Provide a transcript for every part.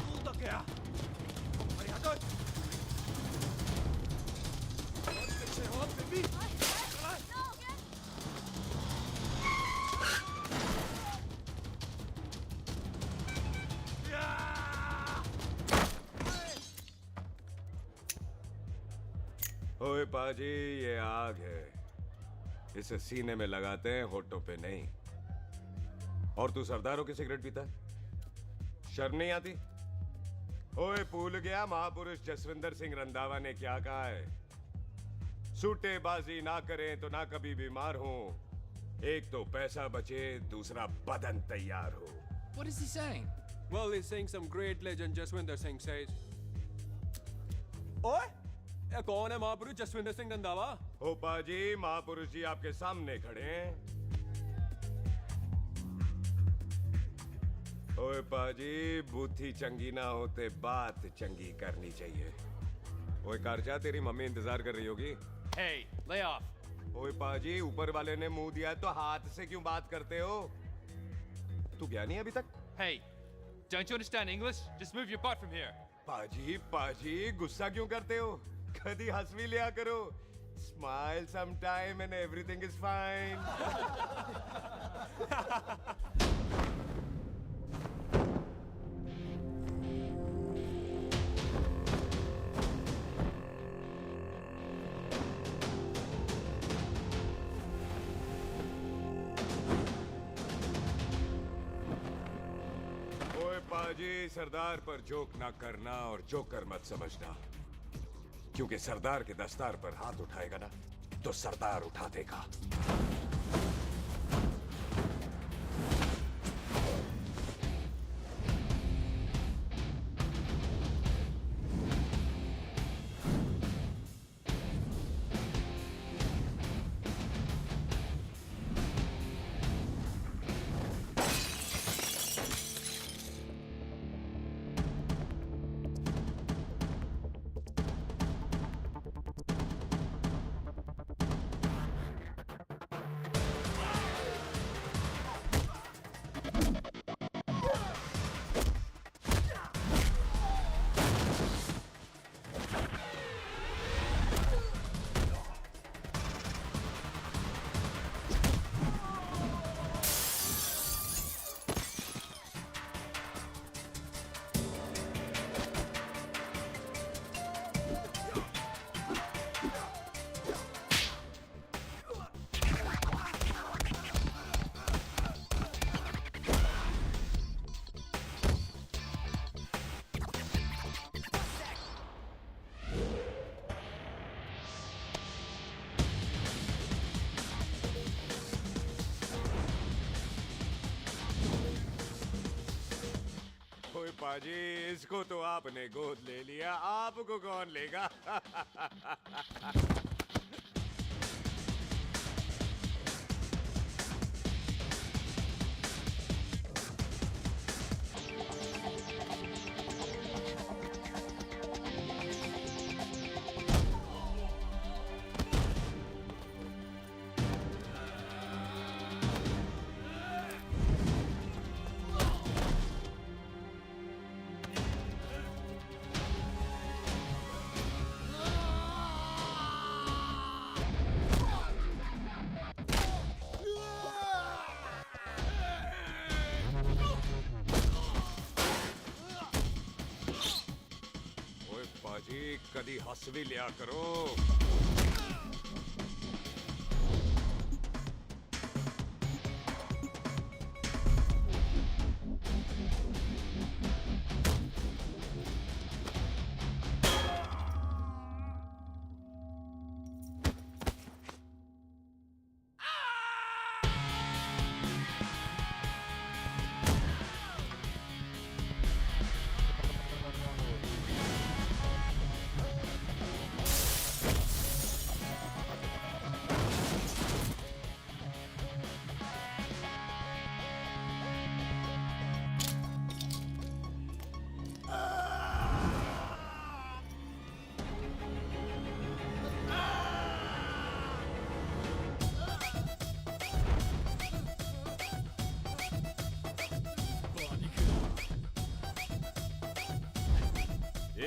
तू तो गया। अरे हटो। और पीछे हो बेबी। ओए पाजी, ये आग है, इसे सीने में लगाते हैं, होठों पे नहीं। और तू सरदारों की सिगरेट पीता है? शर्म नहीं आती? ओए भूल गया महापुरुष जसविंदर सिंह रंधावा ने क्या कहा है? सूटेबाजी ना करें तो ना कभी बीमार हो। एक तो पैसा बचे, दूसरा बदन तैयार हो। What is he saying? Well, he's saying some great legend Jaswinder Singh says. ओए, ये कौन है महापुरुष जसविंदर सिंह रंधावा? ओ पाजी, महापुरुष जी आपके सामने खड़े हैं। ओए पाजी, बुद्धि चंगी ना होते बात चंगी करनी चाहिए। ओए कारचा, तेरी मम्मी इंतजार कर रही होगी। Hey, lay off. ओए पाजी, ऊपर वाले ने मुंह दिया है तो हाथ से क्यों बात करते हो? तू गया नहीं अभी तक? Hey, don't you understand English? Just move your butt from here. पाजी पाजी, गुस्सा क्यों करते हो? कभी हंस भी लिया करो। Smile sometime and everything is fine. ओए पाजी, सरदार पर जोक ना करना और जोकर मत समझना, क्योंकि सरदार के दस्तार पर हाथ उठाएगा ना तो सरदार उठा देगा। ओए पाजी, इसको तो आपने गोद ले लिया, आपको कौन लेगा? ओए पाजी, कदी हंस भी लिया करो।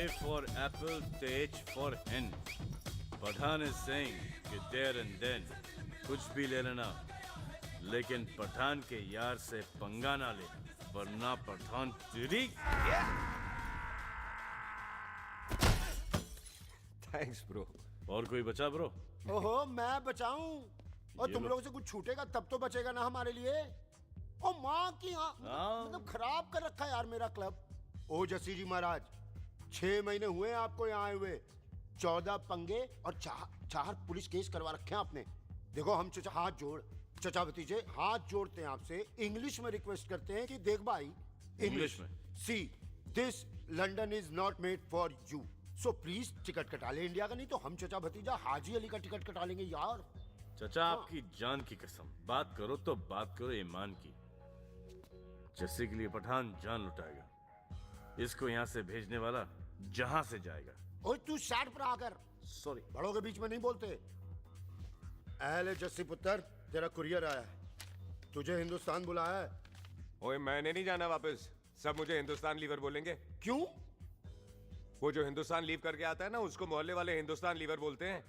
for apple, the H for hen. Pathan is saying कि there and then कुछ भी ले लेना, लेकिन पठान के यार से पंगा ना ले, वरना पठान तेरी। Thanks bro. और कोई बचा ब्रो? ओहो, मैं बचाऊं? और ये तुम लो। लोगों से कुछ छूटेगा तब तो बचेगा ना हमारे लिए। ओ माँ की हाँ। मतलब खराब कर रखा है यार मेरा क्लब। ओ जसी जी महाराज, 6 महीने हुए हैं आपको यहाँ आए हुए, 14 पंगे और 4 पुलिस केस करवा रखे हैं आपने। देखो हम चचा हाथ जोड़, चचा भतीजे हाथ जोड़ते हैं आपसे, इंग्लिश में रिक्वेस्ट करते हैं कि देख भाई, इंग्लिश में? See this London is not made for you, so please ticket कटा ले इंडिया का, नहीं तो हम चचा भतीजा हाजी अली का टिकट कटा लेंगे यार। चचा आपकी जान की कसम, बात करो तो बात करो ईमान की। जस्सी के लिए पठान जान लुटाएगा, इसको यहाँ से भेजने वाला जहां से जाएगा। ओए तू साइड पर आकर, सॉरी। बड़ों के बीच में नहीं बोलते। अहले जस्सी पुत्र, तेरा कुरियर आया है, तुझे हिंदुस्तान बुलाया है। ओए मैंने नहीं जाना वापस, सब मुझे हिंदुस्तान लीवर बोलेंगे। क्यों? वो जो हिंदुस्तान लीव करके आता है ना, उसको मोहल्ले वाले हिंदुस्तान लीवर बोलते हैं।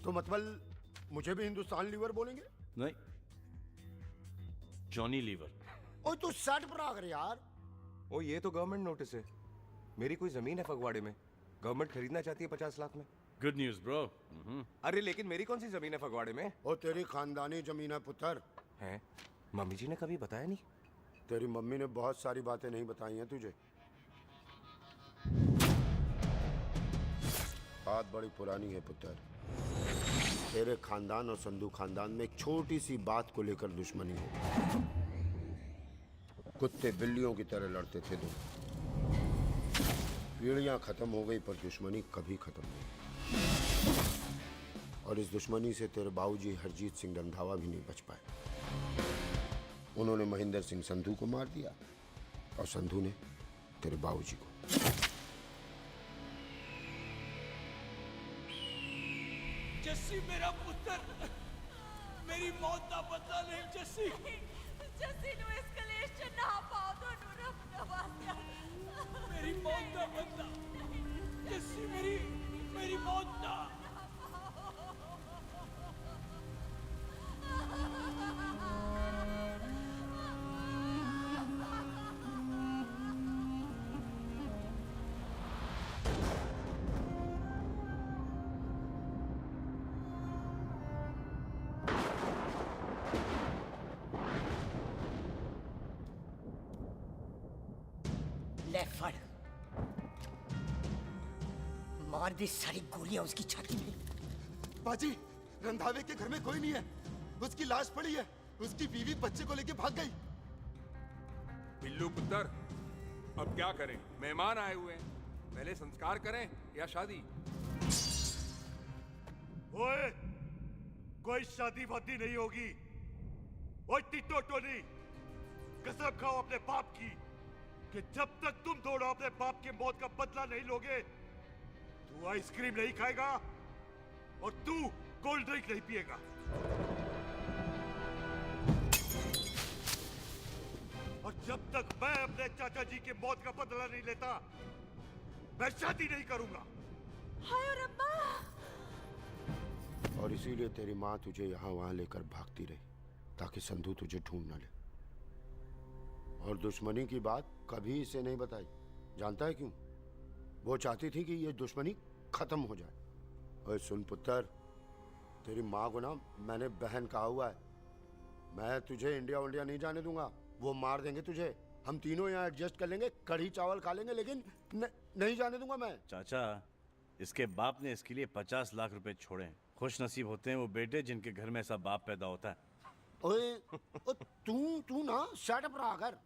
तो मतलब मुझे भी हिंदुस्तान लीवर बोलेंगे? नहीं, जॉनी लीवर। ओए तू साइड पर आकर यार। ओ ये तो गवर्नमेंट नोटिस है, मेरी कोई जमीन है फगवाड़े में, गवर्नमेंट खरीदना चाहती है 50 लाख में। Good news bro. अरे लेकिन मेरी कौन सी जमीन है फगवाड़े में? ओ तेरी खानदानी जमीन है पुत्र। है? मम्मी जी ने कभी बताया नहीं। तेरी मम्मी ने बहुत सारी बातें नहीं बताई हैं तुझे। बात बड़ी पुरानी है पुत्र, तेरे खानदान और संधू खानदान में एक छोटी सी बात को लेकर दुश्मनी हो। कुत्ते बिल्लियों की तरह लड़ते थे तुम, पीढ़ियां खत्म हो गई पर दुश्मनी कभी खत्म नहीं। और इस दुश्मनी से तेरे बाबूजी हरजीत सिंह रंधावा भी नहीं बच पाए। उन्होंने महेंद्र सिंह संधू को मार दिया और संधू ने तेरे बाबूजी को। जस्सी मेरा पुत्र, मेरी मौत का बदला नहीं जस्सी। जस्सी नु इस कलेश च ना पाओ दोनों रब नवाज़िया। मेरी मौत का बदला जस्सी, मेरी मौत का। ले फड़, मार दी सारी गोलियां उसकी छाती में। बाजी, रंधावे के घर में कोई नहीं है, उसकी लाश पड़ी है, उसकी बीवी बच्चे को लेके भाग गई। बिल्लू पुत्र, अब क्या करें? मेहमान आए हुए हैं, पहले संस्कार करें या शादी? ओए, कोई शादी वादी नहीं होगी। ओए टिटो टोनी, कसम खाओ अपने बाप की कि जब तक तुम दोनों अपने बाप की मौत का बदला नहीं लोगे, तू आइसक्रीम नहीं खाएगा और तू कोल्ड ड्रिंक नहीं पिएगा। और जब तक मैं अपने चाचा जी की मौत का बदला नहीं लेता, मैं शादी नहीं करूंगा। हाय रब्बा! और इसीलिए तेरी माँ तुझे यहाँ वहाँ लेकर भागती रही, ताकि संधू तुझे ढूंढ न ले। और दुश्मनी की बात कभी इसे नहीं बताई, जानता है क्यों? वो चाहती थी कि ये दुश्मनी खत्म हो जाए। और सुन पुत्र, तेरी माँ को ना मैंने बहन कहा हुआ है, मैं तुझे इंडिया इंडिया नहीं जाने दूंगा। वो मार देंगे तुझे, हम तीनों यहाँ एडजस्ट कर लेंगे, कढ़ी चावल खा लेंगे, लेकिन नहीं जाने दूंगा मैं। चाचा, इसके बाप ने इसके लिए 50 लाख रुपए छोड़े हैं। खुश नसीब होते हैं वो बेटे जिनके घर में ऐसा बाप पैदा होता है। ओए, तू ना शट पर आकर।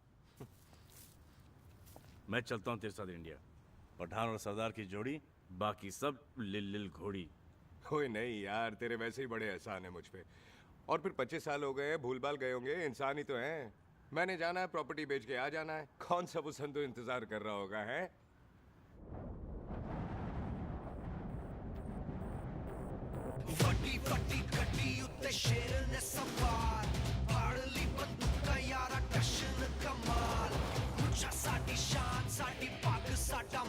मैं चलता हूँ तेरे साथ इंडिया। पठान और सरदार की जोड़ी, बाकी सब लिल घोड़ी। ओए नहीं यार, तेरे वैसे ही बड़े एहसान है मुझ पे। और फिर 25 साल हो गए हैं, भूल भाल गए होंगे, इंसान ही तो हैं। मैंने जाना है, प्रॉपर्टी बेच के आ जाना है। कौन सा वो संधू इंतजार कर रहा होगा है? ਵੱਡੀ ਵੱਡੀ ਗੱਡੀ ਉੱਤੇ ਸ਼ੇਰ ਨੇ ਸਵਾਰ ਫੜ ਲਈ ਬੰਦੂਕਾਂ ਯਾਰਾ ਟਸ਼ਨ ਕਮਾਲ ਮੁੱਛਾਂ ਸਾਡੀ ਸ਼ਾਨ ਸਾਡੀ ਪੱਗ ਸਾਡਾ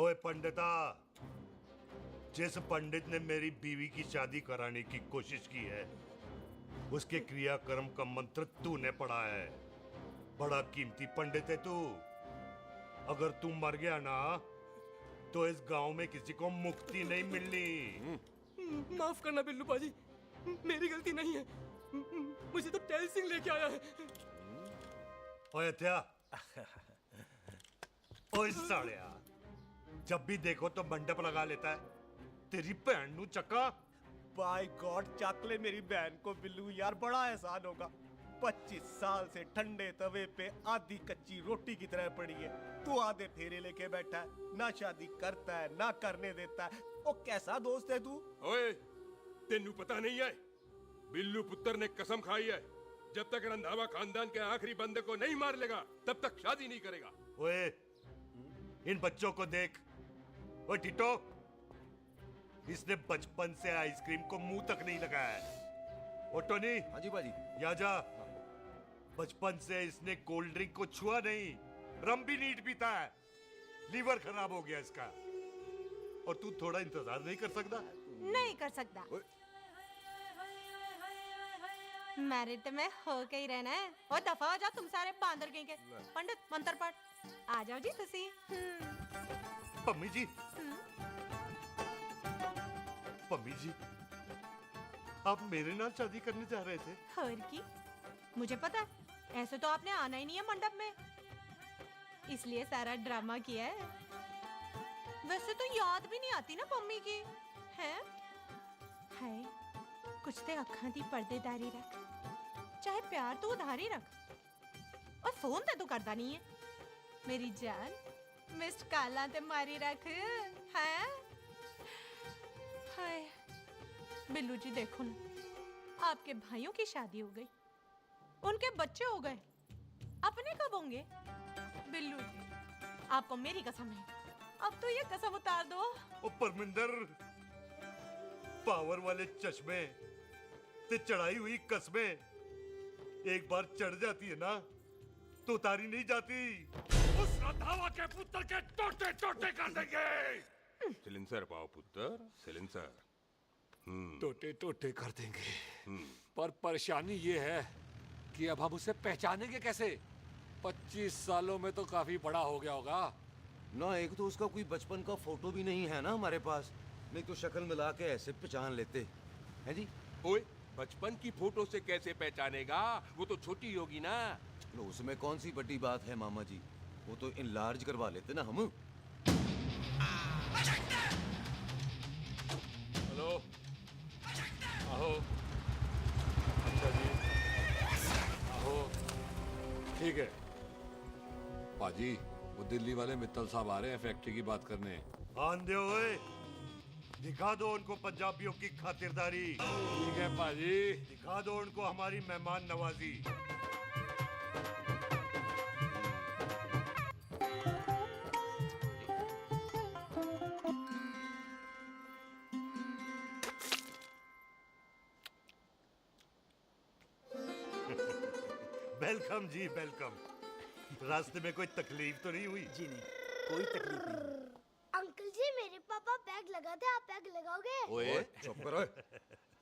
ओए पंडिता, जिस पंडित ने मेरी बीवी की शादी कराने की कोशिश की है, उसके क्रियाकर्म का मंत्र तूने पढ़ा है। बड़ा कीमती पंडित है तू। अगर तू मर गया ना, तो इस गांव में किसी को मुक्ति नहीं मिलनी। माफ करना बिल्लू पाजी, मेरी गलती नहीं है। मुझे तो टेल सिंह लेके आया है। ओए हत्या, ओए सालिया, जब भी देखो तो मंडप लगा लेता है। तेरी भैन नू चक्का। बाय गॉड, चाक ले मेरी बहन को बिल्लू यार, बड़ा एहसान होगा। 25 साल से ठंडे तवे पे आधी कच्ची रोटी की तरह पड़ी है। तू आधे फेरे लेके बैठा है, ना शादी करता है ना करने देता है। ओ कैसा दोस्त है तू? ओए, तेनू पता नहीं है, बिल्लू पुत्र ने कसम खाई है, जब तक रंधावा खानदान के आखिरी बंदे को नहीं मार लेगा तब तक शादी नहीं करेगा। ओए, इन बच्चों को देख। ओए टिटो, इसने बचपन से आइसक्रीम को मुंह तक नहीं लगाया है। ओ टोनी। हाँ जी बाजी। यहाँ जा। बचपन से इसने कोल्ड ड्रिंक को छुआ नहीं, रम भी नीट पीता है। लीवर खराब हो गया इसका। और तू थोड़ा इंतजार नहीं कर सकता? नहीं कर सकता। मैरिड में हो के ही रहना है। और दफा हो जाओ तुम सारे बांदर कहीं के। पंडित मंत्र पढ़। आ जाओ जी तुसी। पम्मी जी, पम्मी जी, आप मेरे नाल शादी करने जा रहे थे? और की मुझे पता है, ऐसे तो आपने आना ही नहीं है मंडप में, इसलिए सारा ड्रामा किया है। वैसे तो याद भी नहीं आती ना पम्मी की है। कुछ ते अखां दी पर्देदारी रख, चाहे प्यार तू उधारी रख, और फोन ते तू करता नहीं है। मेरी जान मिस्ड काला ते मारी रख है। हाय बिल्लू जी, देखो ना, आपके भाइयों की शादी हो गई, उनके बच्चे हो गए, अपने कब होंगे? बिल्लू जी, आपको मेरी कसम है, अब तो ये कसम उतार दो। ओ परमिंदर, पावर वाले चश्मे ते चढ़ाई हुई कस्में एक बार चढ़ जाती है ना, तो उतारी नहीं जाती। उस रंधावा के पुत्र के टोटे टोटे कर देंगे। सिलेंसर पाओ पुत्र, सिलेंसर। टोटे टोटे कर देंगे, पर परेशानी ये है कि अब हम उसे पहचानेंगे कैसे? 25 सालों में तो काफी बड़ा हो गया होगा ना। एक तो उसका कोई बचपन का फोटो भी नहीं है ना हमारे पास, नहीं तो शक्ल मिला के ऐसे पहचान लेते हैं जी। ओए, बचपन की फोटो से कैसे पहचानेगा? वो तो छोटी होगी ना। लो, उसमें कौन सी बड़ी बात है मामा जी, वो तो इनलार्ज करवा लेते ना हम। हेलो, आहो। अच्छा जी, आहो। ठीक है पाजी, वो दिल्ली वाले मित्तल साहब आ रहे हैं फैक्ट्री की बात करने। आंधे ओए, दिखा दो उनको पंजाबियों की खातिरदारी। ठीक है पाजी। दिखा दो उनको हमारी मेहमान नवाजी। वेलकम जी, वेलकम। रास्ते में कोई तकलीफ तो नहीं हुई? जी नहीं, कोई तकलीफ नहीं। अंकल जी, मेरे पापा पैग लगाते, आप पैग लगाओगे? ओए चुप करो।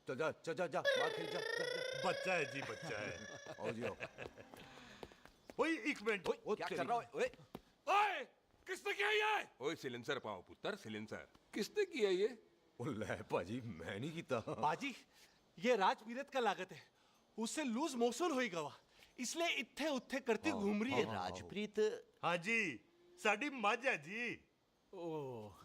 चल जा चल जा जा, बाहर खेल जा, जा, जा। बच्चा है जी, बच्चा है। आओ जी आओ। ओए एक मिनट, क्या कर रहा है? ओए ओए, किसने किया ये? ओए सिलेंसर पाओ पुत्र, सिलेंसर। किसने किया ये? ले पाजी, मैं नहीं कीता। बाजी, ये राजमीरत का लागत है, उससे लूज मोशन होई गवा, इसलिए इत्थे उत्थे करती घूम रही है। राजप्रीत। हाँ जी, साड़ी मझ है जी।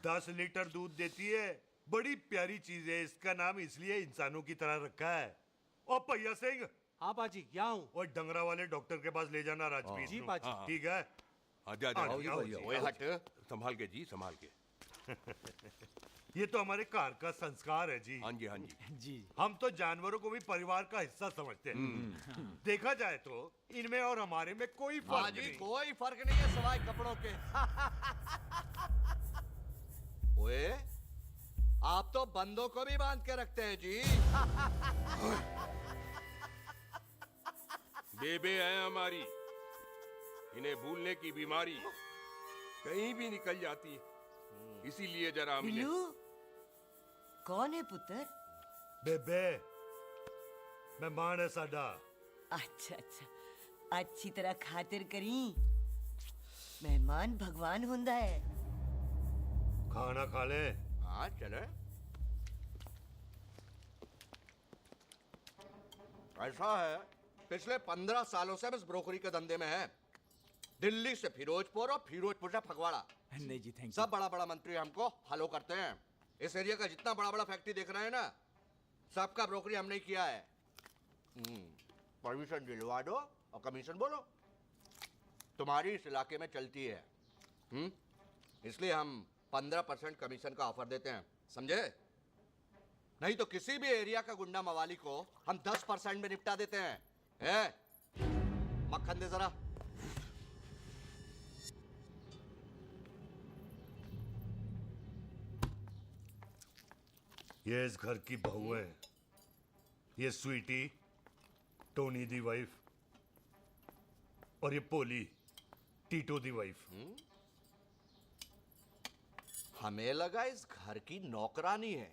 10 लीटर दूध देती है, बड़ी प्यारी चीज है। इसका नाम इसलिए इंसानों की तरह रखा है। और भैया सिंह। हाँ बाजी, यहाँ हूँ। और डंगरा वाले डॉक्टर के पास ले जाना राजप्रीत। जी बाजी। ठीक है। आजा आजा। ओए हट, संभाल के जी, संभाल के। ये तो हमारे घर का संस्कार है जी। हाँ जी, हाँ जी। जी। हम तो जानवरों को भी परिवार का हिस्सा समझते हैं। देखा जाए तो इनमें और हमारे में कोई फर्क नहीं। कोई फर्क नहीं है सवाई कपड़ों के। ओए, आप तो बंदों को भी बांध के रखते हैं जी। बेबे है हमारी, इन्हें भूलने की बीमारी कहीं भी निकल जाती है। इसीलिए जरा हमने बिल्लू कौन है पुत्र? बेबे मेहमान है साडा। अच्छा अच्छा अच्छी तरह खातिर करी। मेहमान भगवान हुंदा है। खाना खा ले। हाँ चले। ऐसा है, पिछले 15 सालों से हम इस ब्रोकरी के धंधे में हैं। दिल्ली से फिरोजपुर और फिरोजपुर से फगवाड़ा। नहीं जी थैंक सब बड़ा बड़ा मंत्री हमको फॉलो करते हैं। इस एरिया का जितना बड़ा बड़ा फैक्ट्री देख रहे हैं ना, सबका ब्रोकरी हमने ही किया है। परमिशन दिलवा दो और कमीशन बोलो। तुम्हारी इस इलाके में चलती है। इसलिए हम 15% कमीशन का ऑफर देते हैं, समझे? नहीं तो किसी भी एरिया का गुंडा मवाली को हम 10% में निपटा देते हैं। मक्खन दे जरा। ये इस घर की बहू है। ये स्वीटी, टोनी दी वाइफ, और ये पोली, टीटो दी वाइफ। हमें लगा इस घर की नौकरानी है।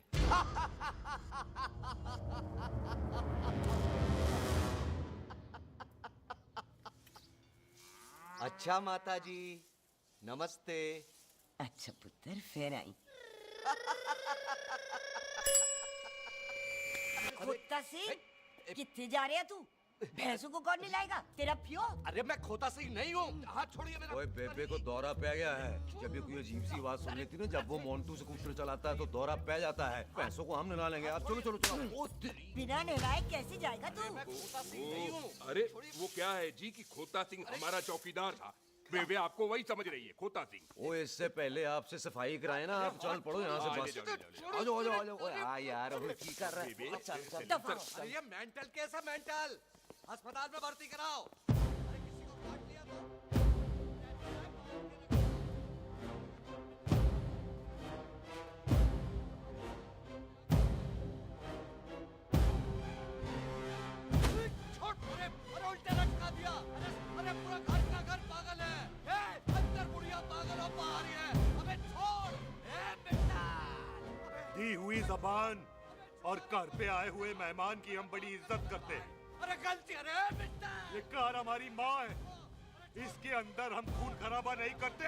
अच्छा माता जी, नमस्ते। अच्छा पुत्र फिर आई। खोता सिंह कितने जा रहे है तू? भैंसों को कौन लाएगा? तेरा प्यो? अरे मैं खोता सिंह नहीं हूँ। हाथ छोड़िए मेरा। ओए बेबे को दौरा पै गया है। जब भी कोई अजीब सी आवाज सुन लेती ना, जब वो मोन्टू स्कूटर चलाता है तो दौरा पै जाता है। पैसों को हम नहला लेंगे। आप चलो चलो चलो। बिना नहलाए कैसे जाएगा तू? अरे वो क्या है जी कि खोता सिंह हमारा चौकीदार था। बेबे आपको वही समझ रही है, खोता सिंह। ओ इससे पहले आपसे सफाई कराए ना, आप चल पड़ो यहाँ से बस। आ जाओ आ जाओ आ जाओ। हाँ यार अब की कर रहा है। चल चल। अरे ये मेंटल केस है, मेंटल। अस्पताल में भर्ती कराओ। अरे किसी को काट लिया तो? अरे उल्टे लटका दिया। अरे पूरा घर का घर पागल है। अंदर बुढ़िया पागल और बाहर है। अबे छोड़। बेटा दी हुई जबान और घर पे आए हुए मेहमान की हम बड़ी इज्जत करते हैं। अरे गलती। अरे बेटा ये कार हमारी माँ है। इसके अंदर हम खून खराबा नहीं करते।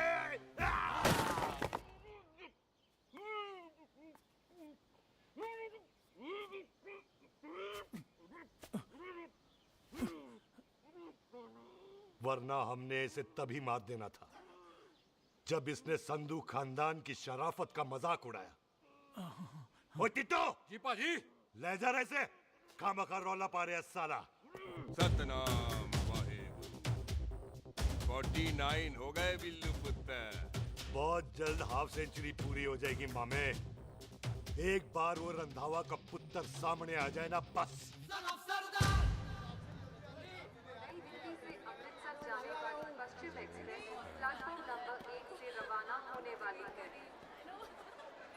वरना हमने इसे तभी मात देना था जब इसने संधू खानदान की शराफत का मजाक उड़ाया। ओ टिट्टो जी पाजी, ले जा रहे से खामखा रौला पा रहे साला। सतनाम वाहेगुरु। 49 हो गए बिल्लू पुत्र। बहुत जल्द हाफ सेंचुरी पूरी हो जाएगी मामे। एक बार वो रंधावा का पुत्र सामने आ जाए ना, बस। पश्चिम एक्सप्रेस प्लेटफॉर्म नंबर 1 से रवाना होने वाली है।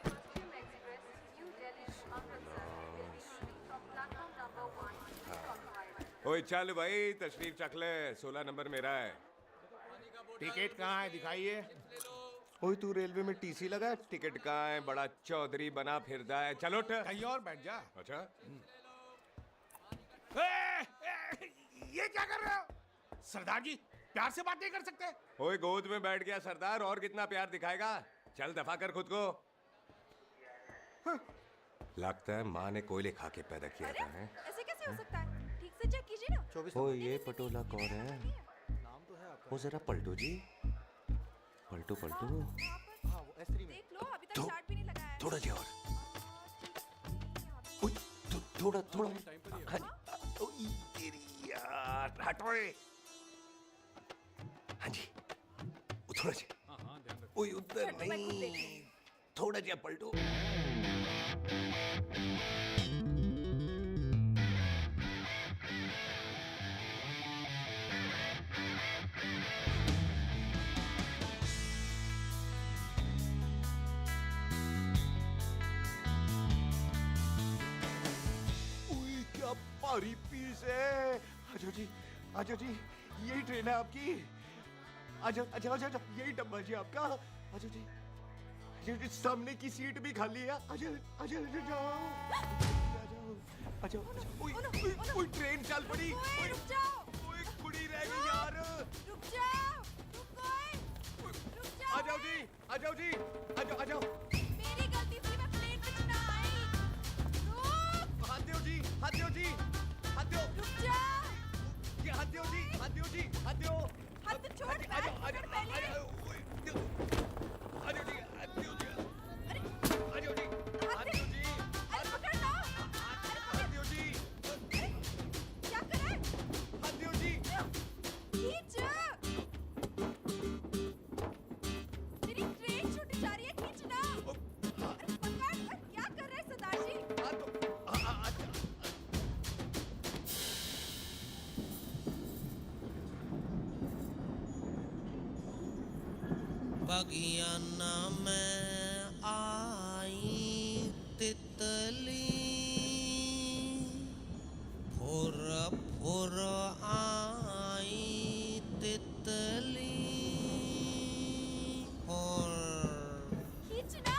Paschim Express New Delhi to Amritsar will be leaving from platform number 1 to Cockwise। ओए चल भाई तशरीफ चख ले। 16 नंबर मेरा है। टिकट कहाँ है? दिखाइए। ओए तू रेलवे में टीसी लगा, टिकट कहाँ है? बड़ा चौधरी बना फिरदा है। चलो उठ। कहीं और बैठ जा। अच्छा ये क्या कर रहे हो? सरदार जी प्यार से बात नहीं कर सकते? ओए गोद में बैठ गया सरदार, और कितना प्यार दिखाएगा? चल दफा कर खुद को। लगता है माँ ने कोयले खा के पैदा किया था। है ऐसे कैसे हो सकता है? ठीक से चेक कीजिए ना। ओ ये पटोला कौन है? वो जरा पलटो जी, पलटो पलटो। देख लो, अभी तक चार्ट भी नहीं लगाया है। थोड़ा जी और। थोड़ा थोड़ा। तेरी यार हटो। हाँ जी थोड़ा जी। ओए उधर नहीं, थोड़ा जी पलटो। क्या भारी पीस है। आजो जी, आजो जी, यही ट्रेन है आपकी। आजो आजो आजो, यही डब्बा जी आपका। आजो जी, सामने की सीट भी खाली है। आजा आजा जाओ आजा। ओए ट्रेन चल पड़ी। रुक जाओ। ओए कुड़ी रह गई यार। रुक जाओ। रुक जाओ। आ जाओ जी आ जाओ जी आ जाओ आ जाओ। मेरी गलती थी, मैं प्लेन में ना आई। रुक। हाथ दो जी हाथ दो जी हाथ दो। रुक जाओ। ये हाथ दो जी हाथ दो जी हाथ दो। हाथ तो छोड़। आ जाओ आ जाओ आ जाओ आ जाओ जी हाथ दो जी आ जाओ जी हाथ दो जी अरे पकड़ लो। हाथ दो जी क्या कर रहा है? हाथ दो जी। खींच। मेरी ट्रेन छूटी जा रही है, खींचना। अरे पकड़। क्या कर रहे हैं सरदार जी? बगियाना में आई तितली फुर फुर आई तितली और खींचना।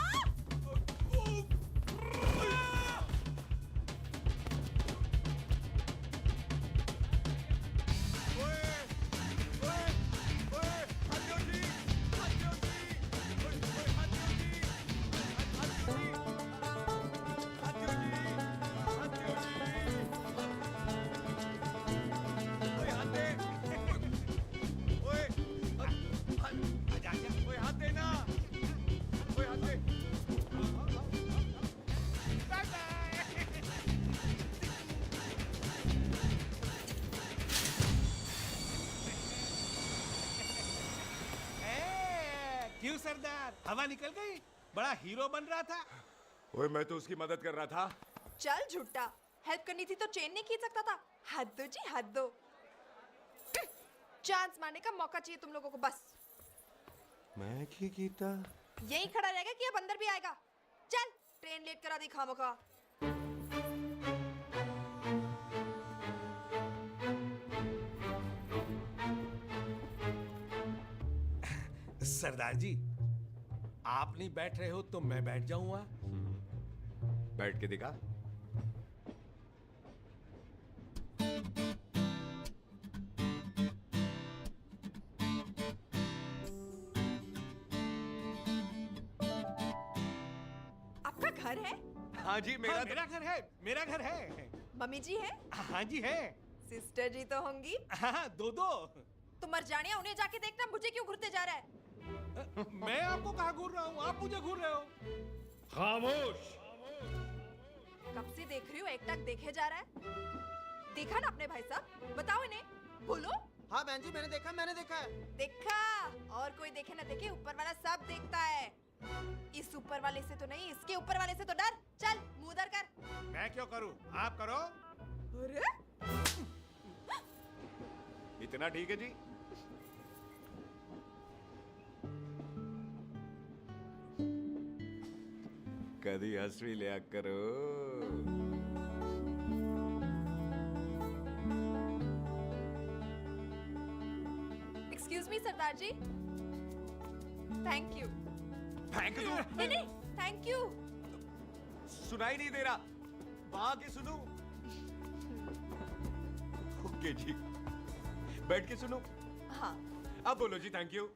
क्यों सरदार, हवा निकल गई? बड़ा हीरो बन रहा था। ओए मैं तो उसकी मदद कर रहा था। चल झूठा, हेल्प करनी थी तो चेन नहीं खींच सकता था। हद दो जी हद दो। चांस मारने का मौका चाहिए तुम लोगों को बस। मैं क्या कीता? यही खड़ा रहेगा कि अब अंदर भी आएगा? चल ट्रेन लेट करा दी खामोखा। सरदार जी, आप नहीं बैठ रहे हो तो मैं बैठ जाऊंगा। बैठ के दिखा। आपका घर है? हाँ जी मेरा मेरा घर है, मेरा घर है। मम्मी जी है? हाँ जी है। सिस्टर जी तो होंगी? हाँ दो दो। तो मर जाने, उन्हें जाके देखना मुझे क्यों घूरते जा रहा है। मैं आपको कहाँ घूर रहा हूँ, आप मुझे घूर रहे हो। खामोश। कब से देख रही हूँ, एक टक देखे जा रहा है। देखा ना अपने भाई साहब, बताओ इन्हें, बोलो। हाँ बहन जी मैंने देखा है। देखा? और कोई देखे ना देखे, ऊपर वाला सब देखता है। इस ऊपर वाले से तो नहीं, इसके ऊपर वाले से तो डर। चल मुंह उधर कर। मैं क्यों करूँ, आप करो। अरे इतना ठीक है जी। कभी हंस भी लिया करो। एक्सक्यूज मी सरदार जी। Thank you. Thank you? नहीं नहीं, थैंक यू। सुनाई नहीं दे रहा, वहां के सुनू। ओके जी, बैठ के सुनो। हाँ। अब बोलो जी थैंक यू।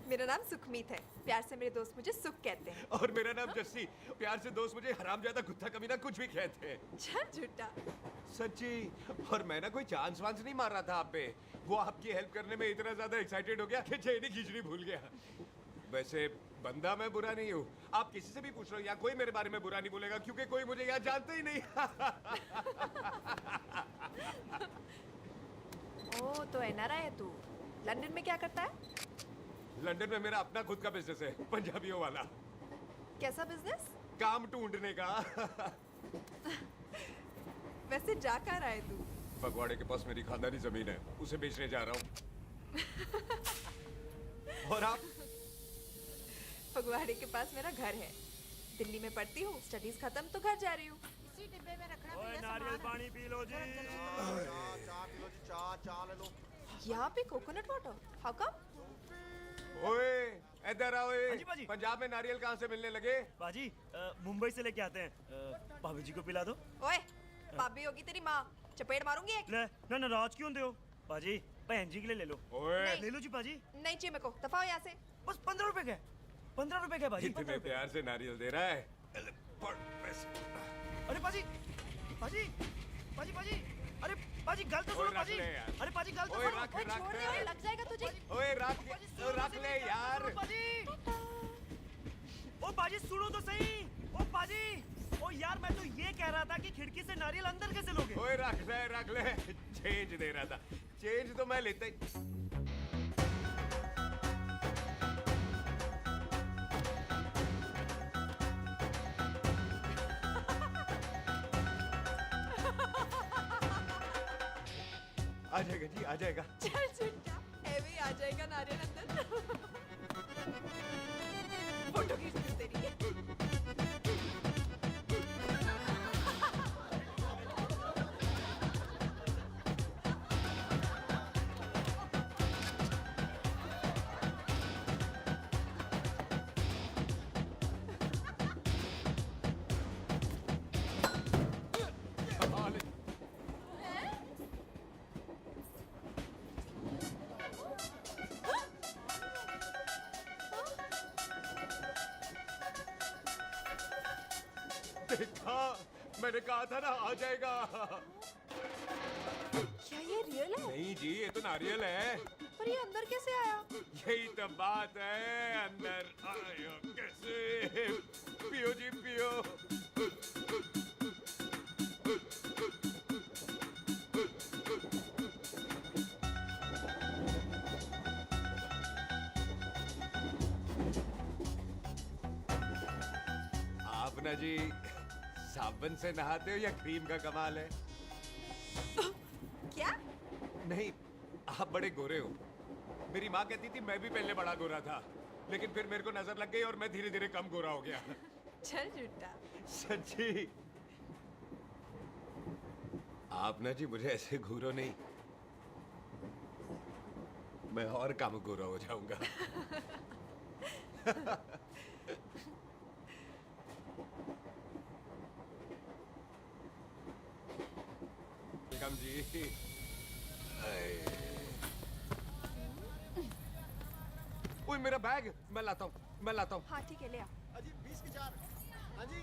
मेरा नाम सुखमीत है, प्यार से मेरे दोस्त मुझे सुख कहते हैं। और मेरा नाम जस्सी, प्यार से दोस्त मुझे हरामजादा कुत्ता कमीना कुछ भी कहते हैं। चल झूठा। सच्ची। और मैं ना कोई चांस वांस नहीं मार रहा था आप पे, वो आपकी हेल्प करने में इतना ज्यादा एक्साइटेड हो गया कि चेन ही खींचनी भूल गया। वैसे बंदा मैं बुरा नहीं हूँ, आप किसी से भी पूछ लो, यहाँ कोई मेरे बारे में बुरा नहीं बोलेगा क्योंकि कोई मुझे यहाँ जानते ही नहीं। ओ तो एनआरआई है तू। लंदन में क्या करता है? लंदन में मेरा अपना खुद का बिजनेस है, पंजाबियों वाला। कैसा बिजनेस? काम ढूंढने का। वैसे जा कहाँ रहा है तू? फगवाड़े के पास मेरी खानदानी जमीन है, उसे बेचने जा रहा हूँ। और आप? फगवाड़े के पास मेरा घर है, दिल्ली में पढ़ती हूँ, स्टडीज खत्म तो घर जा रही हूँ। इसी डिब्बे में रखना। ओए नारियल पानी पी लो जी। चाय पी लो जी, चाय ले लो। यहाँ पे कोकोनट वाटर? How come? ओए इधर आओ ये। हाजी बाजी। पंजाब में नारियल कहाँ से मिलने लगे? बाजी मुंबई से लेके आते हैं। भाभी जी को पिला दो। ओए भाभी होगी तेरी माँ, चपेट मारूंगी एक। ले ना नाराज क्यों दे हो बाजी? बहन जी के लिए ले लो। ओए ले लो जी बाजी। नहीं चाहिए मेरे को, दफा हो यहाँ से। बस 15 रुपए के। 15 रुपए के बाजी। इतने प्यार से नारियल दे रहा है। अरे बाजी बाजी बाजी बाजी अरे बाजी गल तो सुनो बाजी। अरे बाजी गल तो सुनो। रख छोड़ दे, ओए लग जाएगा तुझे। ओए रख ले यार। बाजी ओ बाजी सुनो तो सही। ओ बाजी ओ यार मैं तो ये कह रहा था कि खिड़की से नारियल अंदर कैसे लोगे? ओए रख ले। चेंज दे रहा था। चेंज तो मैं लेता ही। आ जाएगा जी, आ जाएगा। चल झुंडा, ऐवे ही आ जाएगा नारियल अंदर। फोटो खींच लूं तेरी। देखा, मैंने कहा था ना आ जाएगा। क्या ये रियल है? नहीं जी, ये तो नारियल है। पर ये अंदर कैसे आया? यही तो बात है, अंदर आया कैसे? पियो जी पियो। आप ना जी साबुन से नहाते हो या क्रीम का कमाल है? क्या? नहीं, आप बड़े गोरे हो। मेरी माँ कहती थी मैं भी पहले बड़ा गोरा था, लेकिन फिर मेरे को नजर लग गई और मैं धीरे धीरे कम गोरा हो गया। चल झूठा। सच्ची। आप ना जी मुझे ऐसे घूरो नहीं, मैं और कम गोरा हो जाऊंगा। वेलकम जी। ओए मेरा बैग, मैं लाता हूँ। हाँ ठीक है, ले आ। अजी 20 के 4। हाँ जी।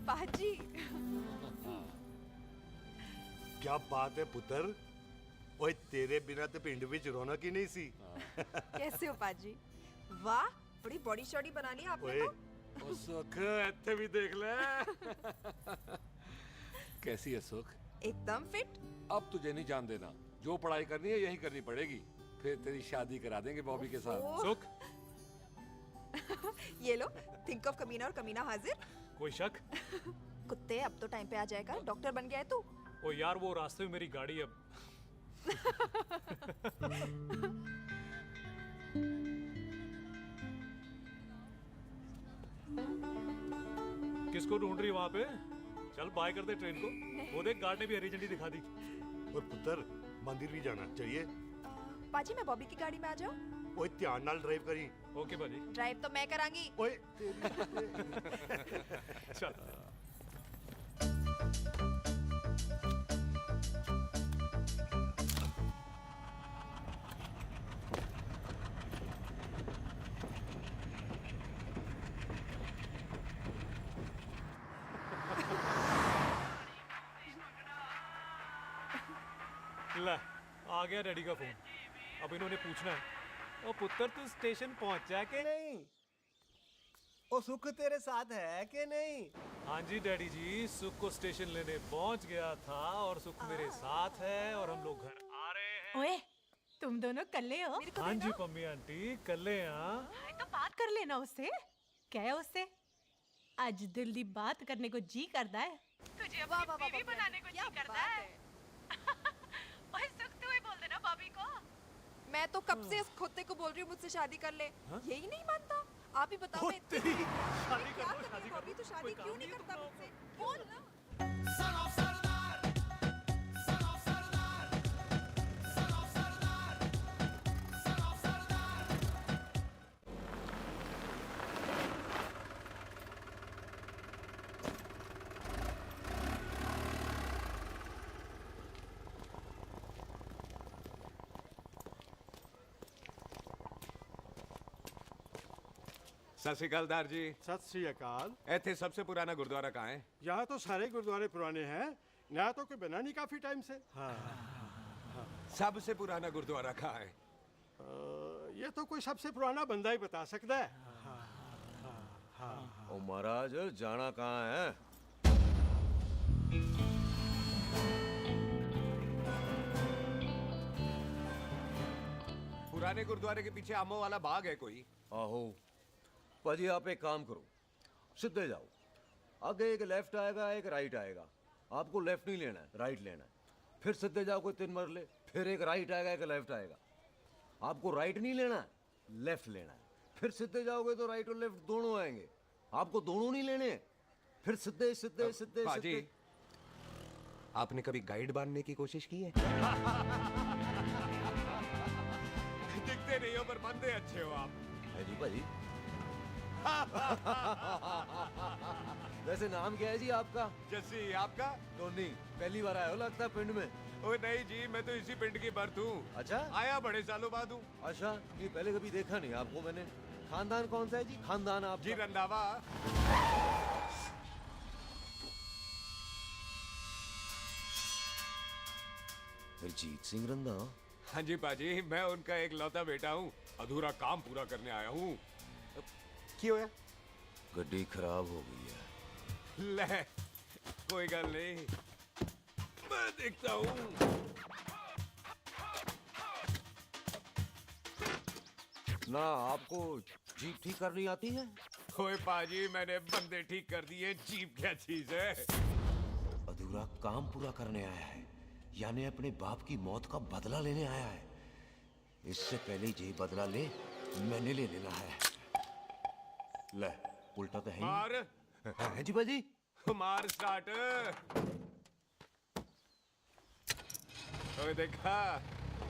बाजी। क्या बात है पुत्र? ओए तेरे बिना तो पिंड विच रौनक ही नहीं सी। कैसे हो पाजी? वाह, बड़ी बॉडी शॉडी बना ली आपने ओए तो। ओ सुख, इत्थे भी देख ले। कैसी है सुख? एकदम फिट। अब तुझे नहीं जान देना, जो पढ़ाई करनी है यही करनी पड़ेगी। फिर तेरी शादी करा देंगे बॉबी के साथ। सुख, ये लो, थिंक ऑफ कमीना और कमीना हाजिर। कोई शक? कुत्ते, अब तो टाइम पे आ जाएगा। डॉक्टर बन गया है तू। ओ यार, वो रास्ते में मेरी गाड़ी अब। किसको ढूंढ रही वहां पे? चल बाय कर दे ट्रेन को। वो देख, गार्ड ने भी हरी झंडी दिखा दी। ओए पुत्र, मंदिर भी जाना चाहिए। पाजी, मैं बॉबी की गाड़ी में आ जाऊं? ओए ध्यान नाल ड्राइव करी। ओके बाजी। ड्राइव तो मैं करांगी। ओए चल। ले, आ गया डैडी का फोन। अब इन्होंने पूछना है, ओ पुत्र तू स्टेशन पहुंचा के नहीं? ओ सुख तेरे साथ है कि नहीं? हाँ जी डैडी जी, सुख को स्टेशन लेने पहुंच गया था और सुख मेरे साथ है और हम लोग घर आ रहे हैं। ओए, तुम दोनों कल्ले हो? हाँ जी पम्मी आंटी, कल्ले हाँ। तो बात कर लेना उससे। क्या है उससे? आज दिल दी बात करने को जी करता है। तुझे अपनी बीवी बनाने को जी करता है। ओए सुख, तू ही बोल देना भाभी को। मैं तो कब से इस खोते को बोल रही हूँ मुझसे शादी कर ले, यही नहीं मानता। आप ही बताओ मैं शादी क्या कर लो, करूँ? शादी कर अभी लो। तो शादी क्यों नहीं करता मुझसे? बोल ना। सत श्री अकाल दार जी। सत श्री अकाल। ਇੱਥੇ सबसे पुराना गुरुद्वारा कहाँ है? यहाँ तो सारे गुरुद्वारे पुराने हैं, नया तो कोई बना नहीं काफी टाइम से। हाँ, सबसे पुराना गुरुद्वारा कहाँ है? ये तो कोई सबसे पुराना बंदा ही बता सकता है। ओ महाराज जाना कहाँ है? पुराने गुरुद्वारे के पीछे आमों वाला बाग है कोई? आहो पाजी, आप एक काम करो, सीधे जाओ, आगे एक लेफ्ट आएगा एक राइट आएगा, आपको लेफ्ट नहीं लेना है, राइट लेना है। फिर सीधे जाओ कोई 3 मरले, फिर एक राइट आएगा एक लेफ्ट आएगा, आपको राइट नहीं लेना है, लेफ्ट लेना है। फिर सीधे जाओगे तो राइट और लेफ्ट दोनों आएंगे, आपको दोनों नहीं लेने, फिर सीधे सीधे सीधे पाजी, आपने कभी गाइड बांधने की कोशिश की है? दिखते नहीं हो पर बंदे अच्छे हो आप। है जी भाजी। वैसे नाम क्या है जी आपका? जस्सी, आपका? टोनी। पहली बार आए हो लगता है पिंड में। ओ नहीं जी, मैं तो इसी पिंड की बर्थ हूँ। अच्छा, आया बड़े सालों बाद हूँ। अच्छा, ये पहले कभी देखा नहीं आपको मैंने। खानदान कौन सा है जी? खानदान आप जी रंधावा। जीत सिंह रंधा। हाँ जी पाजी, मैं उनका एक लौता बेटा हूँ, अधूरा काम पूरा करने आया हूँ। क्यों है? गड्डी खराब हो गई है। ले, कोई गल नहीं, मैं देखता हूँ। ना आपको जीप ठीक करनी आती है? ओए पाजी, मैंने बंदे ठीक कर दिए, जीप क्या चीज है? अधूरा काम पूरा करने आया है, यानी अपने बाप की मौत का बदला लेने आया है। इससे पहले ये बदला ले, मैंने ले लेना है। ले, उल्टा तो है ही। मार। है जी बाजी। मार स्टार्ट। ओए देखा,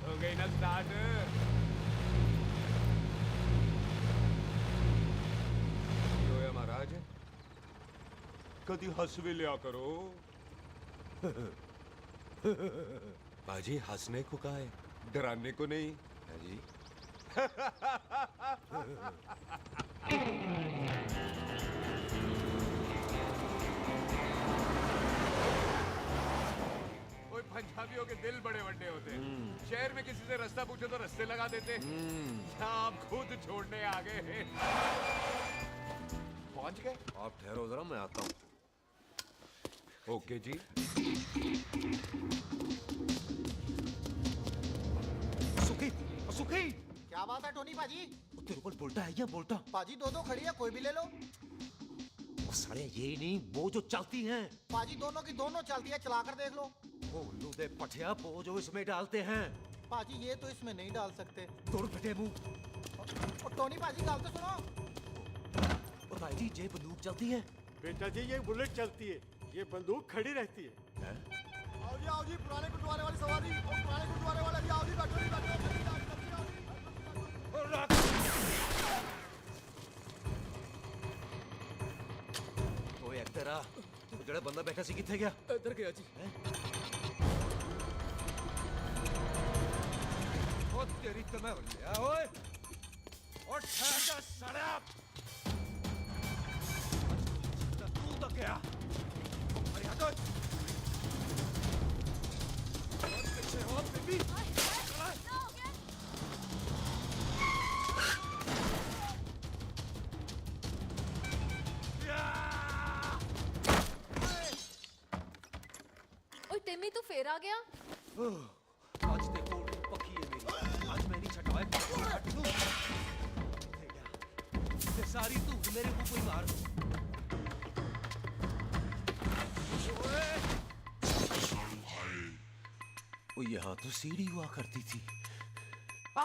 हो गई ना स्टार्ट। होया महाराज, कभी हंस भी लिया करो। बाजी, हंसने को कहा है, डराने को नहीं है जी। ओए पंजाबियों के दिल बड़े बड़े होते हैं। शहर में किसी से रास्ता पूछो तो रास्ते लगा देते। यहाँ आप खुद छोड़ने आ गए। पहुंच गए? आप ठहरो जरा, मैं आता हूँ। ओके जी। सुखी, सुखी। क्या बात है टोनी पाजी? तेरे को बोलता है या बोलता? पाजी दो खड़ी है, कोई भी ले लो। सारे ये नहीं, वो जो चलती हैं। पाजी दोनों की दोनों चलती है, चला कर देख लो। वो लूदे पठिया, वो जो इसमें डालते हैं। पाजी ये तो इसमें नहीं डाल सकते। तोड़ फटे मुंह। और टोनी पाजी गाल तो सुनो। और भाई जी, ये बंदूक चलती है? बेटा जी, ये बुलेट चलती है, ये बंदूक खड़ी रहती है। आओ जी, पुराने गुरुद्वारे वाली सवारी, और पुराने गुरुद्वारे वाला जी, आओ जी, बैठो जी, बैठो। ओए तेरा, तू जड़ा बंदा बैठा सी किथे गया? इधर गया जी। ओ तेरी तो मैं गया ओए। और ठहर जा साला। तू तो क्या? अरे हटो। और पीछे हो बेबी। तिम्मी तू फिर आ गया? आज देखो पक्की है मेरी, आज मैं नहीं छटाए हट तू। ये सारी तू मेरे मुंह को ही मार। ओ यहाँ तो सीढ़ी हुआ करती थी। आ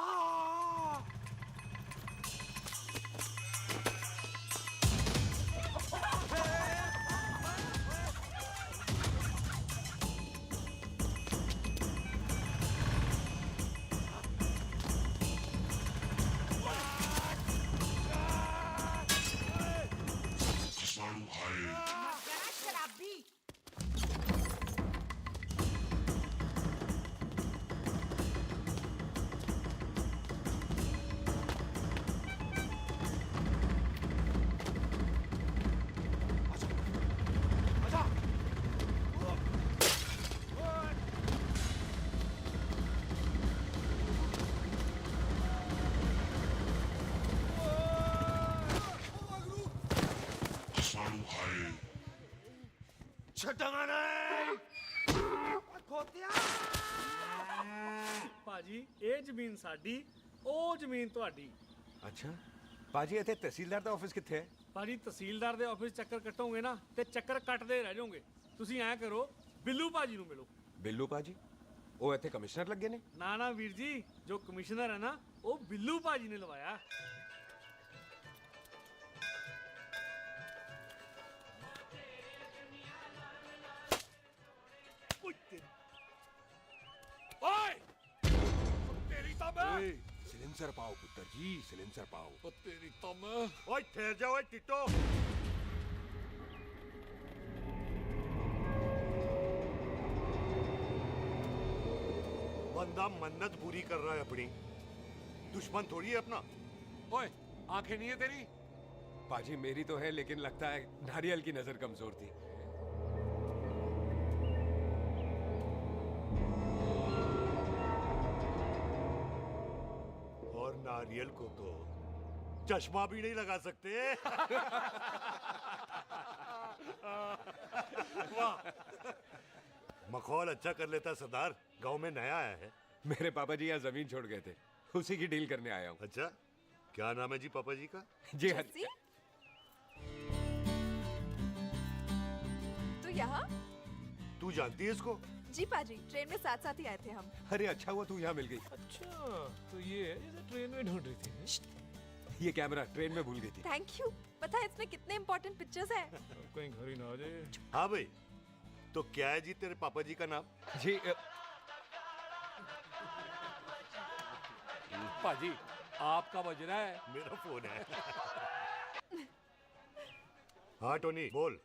ਛੱਡਾਂਗਾ ਨਹੀਂ ਭਾਜੀ ਇਹ ਜ਼ਮੀਨ ਸਾਡੀ ਉਹ ਜ਼ਮੀਨ ਤੁਹਾਡੀ। ਅੱਛਾ ਪਾਜੀ ਇੱਥੇ ਤਹਿਸੀਲਦਾਰ ਦਾ ਆਫਿਸ ਕਿੱਥੇ ਹੈ? ਭਾਜੀ ਤਹਿਸੀਲਦਾਰ ਦੇ ਆਫਿਸ ਚੱਕਰ ਕੱਟੋਗੇ ਨਾ ਤੇ ਚੱਕਰ ਕੱਟਦੇ ਰਹਿ ਜਾਓਗੇ। ਤੁਸੀਂ ਐਂ ਕਰੋ ਬਿੱਲੂ ਭਾਜੀ ਨੂੰ ਮਿਲੋ। ਬਿੱਲੂ ਪਾਜੀ ਉਹ ਇੱਥੇ ਕਮਿਸ਼ਨਰ ਲੱਗੇ ਨੇ? ਨਾ ਨਾ ਵੀਰ ਜੀ, ਜੋ ਕਮਿਸ਼ਨਰ ਹੈ ਨਾ ਉਹ ਬਿੱਲੂ ਭਾਜੀ ਨੇ ਲਵਾਇਆ। ओए तेरी तो मैं सिलेंसर पाओ पुत्र जी, सिलेंसर पाओ। ओ तेरी तो मैं ओए ठहर जाओ टिट्टो। बंदा मन्नत पूरी कर रहा है अपनी, दुश्मन थोड़ी है अपना। ओए आंखें नहीं है तेरी? पाजी मेरी तो है, लेकिन लगता है नारियल की नजर कमजोर थी। और नारियल को तो चश्मा भी नहीं लगा सकते। वाह, मखौल अच्छा कर लेता सरदार। गांव में नया आया है। मेरे पापा जी यहाँ जमीन छोड़ गए थे, उसी की डील करने आया हूँ। अच्छा, क्या नाम है जी पापा जी का? जी हाँ। तो यहाँ? तू जानती है इसको? जी पाजी, ट्रेन में साथ साथ ही आए थे हम। अरे अच्छा हुआ तू यहाँ मिल गई। अच्छा तो ये है जिसे ट्रेन में ढूंढ रही थी। ये कैमरा ट्रेन में भूल गई थी। Thank you. पता है इसमें कितने इम्पोर्टेंट पिक्चर्स हैं। कहीं घर ही ना आ जाए। हाँ भाई, तो क्या है जी तेरे पापा जी का नाम? जी पाजी आपका बज रहा है। मेरा फोन है। हाँ टोनी बोल।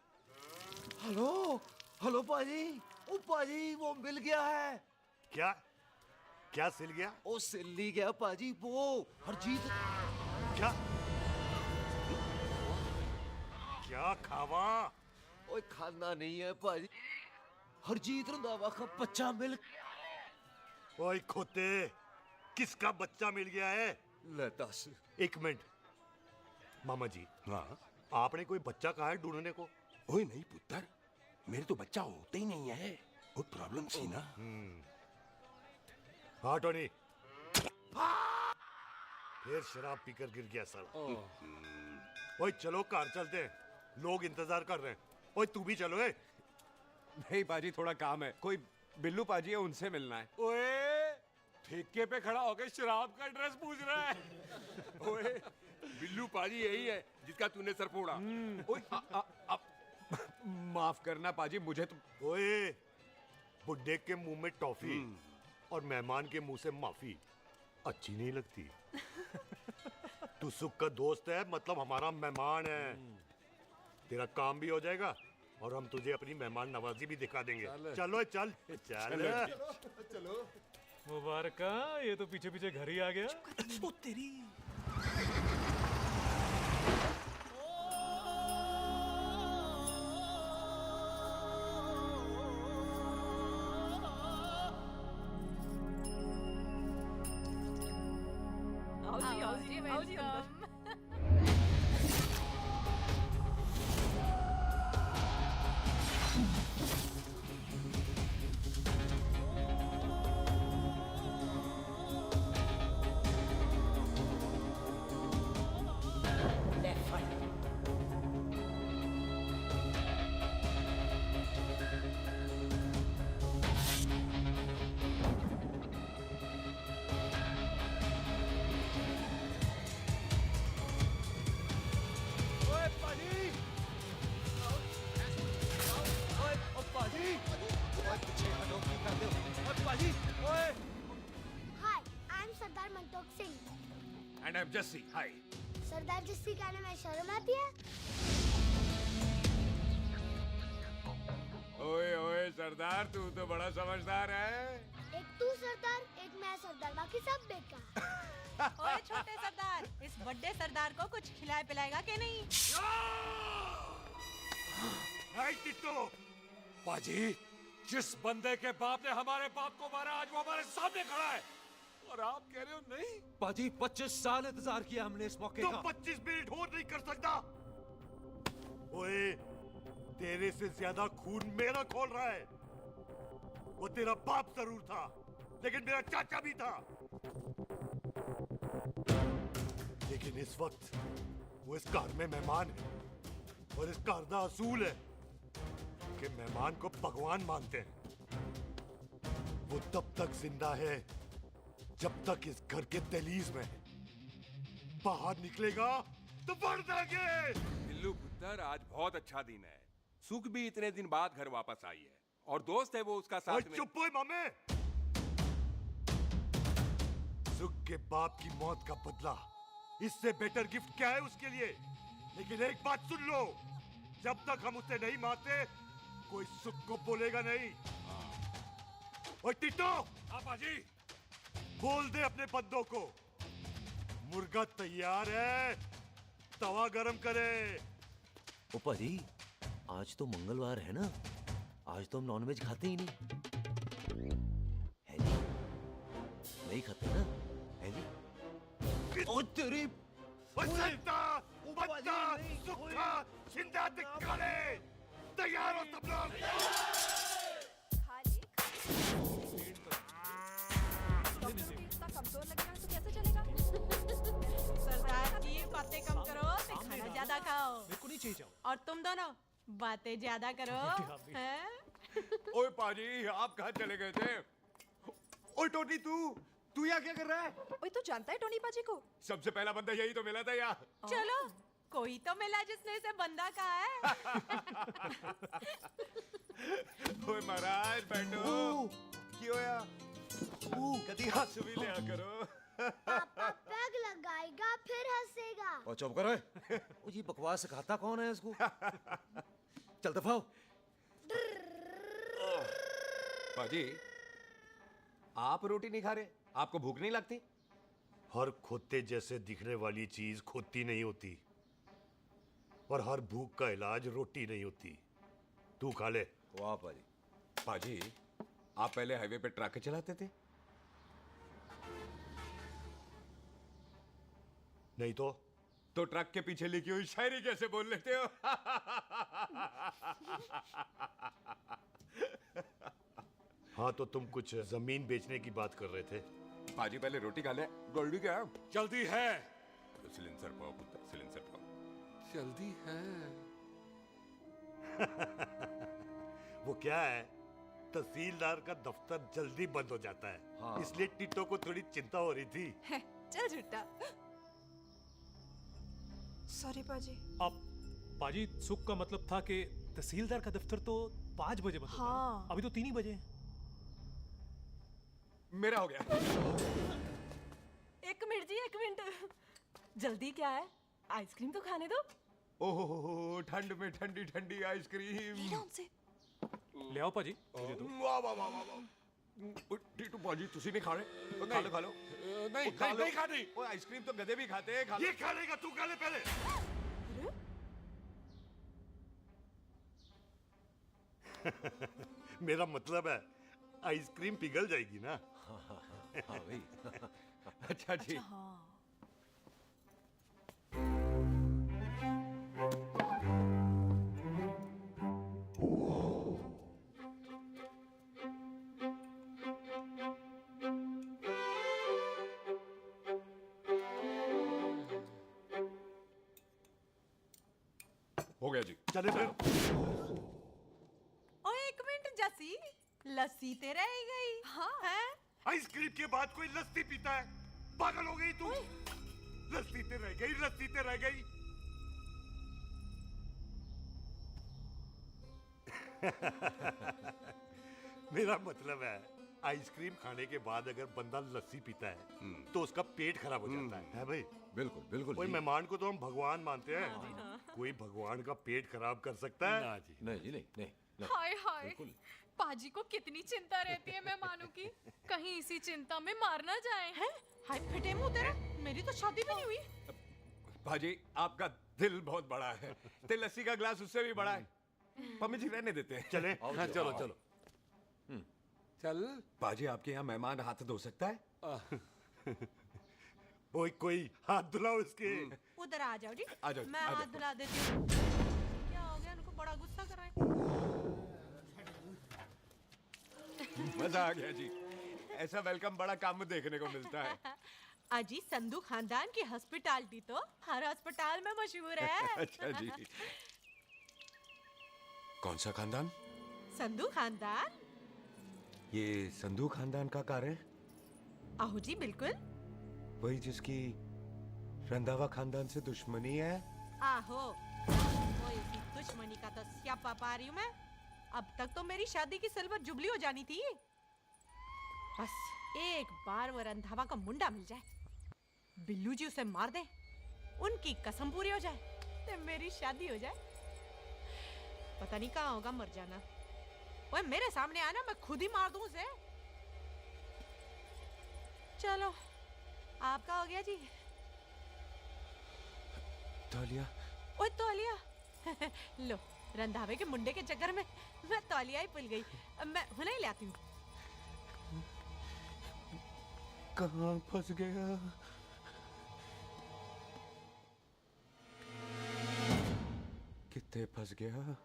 हेलो हेलो पाजी, ओ पाजी वो मिल गया है। क्या क्या सिल गया? ओ सिल्ली गया पाजी, वो हरजीत। क्या क्या खावा? ओए खाना नहीं है पाजी, हरजीत रंधावा का बच्चा मिल। ओए खोते, किसका बच्चा मिल गया है? ले दस। एक मिनट मामा जी। हाँ आपने कोई बच्चा कहा है ढूंढने को? ओए नहीं पुत्र, मेरे तो बच्चा होता ही नहीं है, वो प्रॉब्लम थी ना। हाँ टोनी, फिर शराब पीकर गिर गया साला। ओए चलो कार चलते हैं, लोग इंतजार कर रहे हैं। ओए तू भी चलो। नहीं पाजी थोड़ा काम है, कोई बिल्लू पाजी है उनसे मिलना है। ओए ठेके पे खड़ा होकर शराब का एड्रेस पूछ रहा है। ओए बिल्लू पाजी यही है जिसका तूने सर फोड़ा। ओए माफ करना पाजी, मुझे तो। ओए बुड्ढे के मुंह में टॉफी और मेहमान के मुंह से माफी अच्छी नहीं लगती। तू सुख का दोस्त है, मतलब हमारा मेहमान है। तेरा काम भी हो जाएगा और हम तुझे अपनी मेहमान नवाजी भी दिखा देंगे। चलो चल चल चलो। मुबारक, ये तो पीछे पीछे घर ही आ गया। ओ तेरी। आओ जी अंदर। Hi, I am Sardar Mantok Singh. And I am Jassi. Hi. Sardar Jassi कहने में शर्म आती है? ओए ओए सरदार, तू तो बड़ा समझदार है। एक तू सरदार, एक मैं सरदार, बाकी सब बेकार। ओए छोटे सरदार, इस बड़े सरदार को कुछ खिलाए पिलाएगा कि नहीं? टिट्टो, पाजी जिस बंदे के बाप ने हमारे बाप को मारा आज वो हमारे सामने खड़ा है और आप कह रहे हो नहीं? पाजी 25 साल इंतजार किया हमने इस मौके का। 25 मिनट होल्ड नहीं कर सकता। ओए तेरे से ज्यादा खून मेरा खोल रहा है। वो तेरा बाप जरूर था, लेकिन मेरा चाचा भी था। लेकिन इस वक्त वो इस घर में मेहमान है, और इस घर का असूल है कि मेहमान को भगवान मानते हैं। वो तब तक जिंदा है जब तक इस घर के दहलीज में है। बाहर निकलेगा तो बढ़ जाएंगे। बिल्लू पुत्र, आज बहुत अच्छा दिन है। सुख भी इतने दिन बाद घर वापस आई है, और दोस्त है वो उसका साथ में। चुप हो मामे। सुख के बाप की मौत का बदला, इससे बेटर गिफ्ट क्या है उसके लिए? लेकिन एक बात सुन लो, जब तक हम उसे नहीं मारते कोई सुख को बोलेगा नहीं। ओए टिट्टो, हाँ बाजी, बोल दे अपने बंदों को मुर्गा तैयार है, तवा गरम करे। ओ पाजी, आज तो मंगलवार है ना, आज तो हम नॉनवेज खाते ही नहीं है जी, नहीं खाते ना है जी। ओ तेरी बंदा, बंदा, सुखा, जिंदा दिखाले, तैयार हो सब लोग। इतना कमजोर लग रहा है तो कैसे चलेगा? सरदार जी बातें कम करो, तो खाना ज्यादा खाओ। मेरे को नहीं चाहिए जाओ। और तुम दोनों बातें ज्यादा करो। हैं? ओए पाजी, आप कहाँ चले गए थे? ओए टोनी, तू यहाँ क्या कर रहा है? ओए तू जानता है टोनी पाजी को? सबसे पहला बंदा यही तो मिला था यार। चलो, कोई तो मिला जिसने इसे बंदा कहा है। ओए महाराज बैठो। क्यों यार? कभी हाथ भी लिया करो। पापा पैग लगाएगा फिर हंसेगा। और चुप करो। ओ ये बकवास सिखाता कौन है इसको? चल दफाओ। पाजी, आप रोटी नहीं खा रहे? आपको भूख नहीं लगती? हर खोते जैसे दिखने वाली चीज खोती नहीं होती, और हर भूख का इलाज रोटी नहीं होती। तू खा ले। वाह पाजी। पाजी, आप पहले हाईवे पे ट्रक चलाते थे? नहीं तो ट्रक के पीछे लिखी हुई शायरी कैसे बोल लेते हो? हाँ, तो तुम कुछ जमीन बेचने की बात कर रहे थे। पाजी पहले रोटी खा ले। गोल्डी क्या? जल्दी है। सिलेंसर पाओ पुत्र, सिलेंसर पाओ। जल्दी है। वो क्या है, तहसीलदार का दफ्तर जल्दी बंद हो जाता है। हाँ। इसलिए टिट्टो को थोड़ी चिंता हो रही थी। चल झुट्टा। सॉरी पाजी। अब पाजी, सुख का मतलब था कि तहसीलदार का दफ्तर तो 5 बजे बंद होता है। हाँ। अभी तो 3 ही बजे। मेरा हो गया। एक मिनट जी, एक मिनट। जल्दी क्या है? आइसक्रीम तो खाने दो। ओहो, ठंड में ठंडी ठंडी आइसक्रीम। ले आओ पाजी, मुझे दो। वाह वाह वाह वाह। टीटू पाजी, तुसी नहीं खा रहे? खा लो खा लो। नहीं खानी। वो आइसक्रीम तो गधे भी खाते हैं। खा लो। ये खा लेगा, तू खा ले पहले। मेरा मतलब है आइसक्रीम पिघल जाएगी ना। हाँ भाई। अच्छा जी। हो गया जी। चले फिर। ओ एक मिनट जसी, लस्सी ते रह गई। हाँ है? आइसक्रीम के बाद कोई लस्सी पीता है? पागल हो गई तू? लस्सी ते रह गई, लस्सी ते रह गई। मेरा मतलब है आइसक्रीम खाने के बाद अगर बंदा लस्सी पीता है तो उसका पेट खराब हो जाता है भाई? बिल्कुल बिल्कुल। कोई जी। मेहमान को तो हम भगवान मानते हैं, कोई भगवान का पेट खराब कर सकता है? ना जी, नहीं जी, नहीं नहीं, नहीं। हाय हाय, पाजी को कितनी चिंता रहती है मेहमानों की, कहीं इसी चिंता में मार ना जाए। हैं? हाय फिटे मुंह तेरा, मेरी तो शादी भी नहीं हुई। भाजी, आपका दिल बहुत बड़ा है। ते लस्सी का ग्लास उससे भी बड़ा है। पम्मी जी रहने देते हैं। चले। हाँ, चलो चलो। चल। बाजी, आपके यहाँ मेहमान हाथ धो सकता है? कोई हाथ धुलाओ इसके। उधर आ जाओ जी। आ जाओ, मैं आ जाओ। हाथ धुला देती हूँ। क्या हो गया, उनको बड़ा गुस्सा कर रहे हैं। मजा आ गया जी। ऐसा वेलकम बड़ा कम देखने को मिलता है। अजी संधू खानदान की हॉस्पिटैलिटी तो हर अस्पताल में मशहूर है। अच्छा जी। कौन सा खानदान? संधू खानदान। ये संधू खानदान का कार है? आहो जी बिल्कुल। वही जिसकी रंधावा खानदान से दुश्मनी है? आहो, वो इसी दुश्मनी का तो स्यापा पा रही हूँ मैं। अब तक तो मेरी शादी की सिल्वर जुबली हो जानी थी। बस एक बार वो रंधावा का मुंडा मिल जाए, बिल्लू जी उसे मार दे, उनकी कसम पूरी हो जाए, तो मेरी शादी हो जाए। पता नहीं कहाँ होगा मर जाना। ओए मेरे सामने आना, मैं खुद ही मार दूं उसे। चलो आपका हो गया जी। तौलिया। ओए तौलिया। लो, रंधावे के मुंडे के चक्कर में मैं तौलिया ही भूल गई। मैं हुने ही लाती हूँ। कहाँ फंस गया? कितने फंस गया?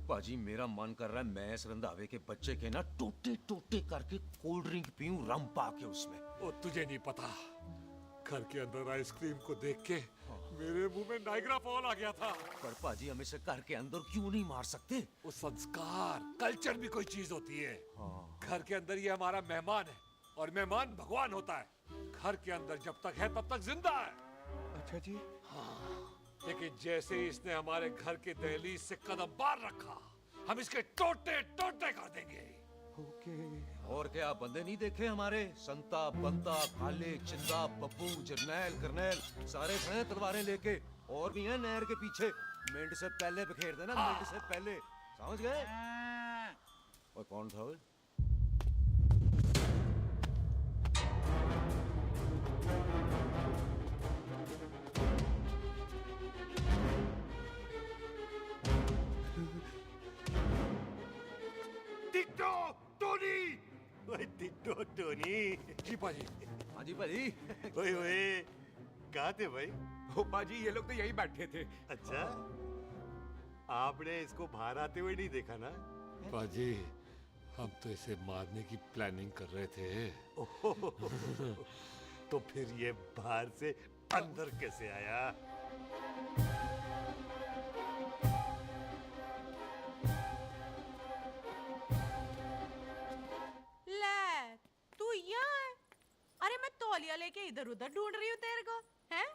पाजी मेरा मन कर रहा है मैं इस रंधावे के बच्चे के ना टोटे टोटे करके कोल्ड ड्रिंक पीऊं, रम पाके उसमें। ओ तुझे नहीं पता, घर के अंदर आइसक्रीम को देख के मेरे मुंह में नाइग्रा फॉल आ गया था। पर पाजी हम इसे घर के अंदर क्यों नहीं मार सकते? वो संस्कार, कल्चर भी कोई चीज होती है। घर के अंदर ये हमारा मेहमान है और मेहमान भगवान होता है। घर के अंदर जब तक है तब तक जिंदा है। अच्छा जी। लेकिन जैसे ही इसने हमारे घर के दहलीज से कदम बाहर रखा, हम इसके टोटे टोटे कर देंगे। ओके। और क्या बंदे नहीं देखे हमारे? संता, बंता, खाले, चिंदा, पप्पू, जरनैल, करनैल सारे खड़े हैं तलवारें लेके। और भी हैं नहर के पीछे। मिंट से पहले बिखेर देना, मिंट से पहले। समझ गए? और कौन था वो? Ditto Tony. ओए टिट्टो टोनी। जी पाजी। हाँ जी पाजी। ओए ओए, कहाँ थे भाई? ओ पाजी ये लोग तो यही बैठे थे। अच्छा, आपने इसको बाहर आते हुए नहीं देखा ना? पाजी, हम तो इसे मारने की प्लानिंग कर रहे थे। तो फिर ये बाहर से अंदर कैसे आया? ले, तू यहाँ है? अरे मैं तौलिया लेके इधर उधर ढूंढ रही हूँ तेरे को, हैं?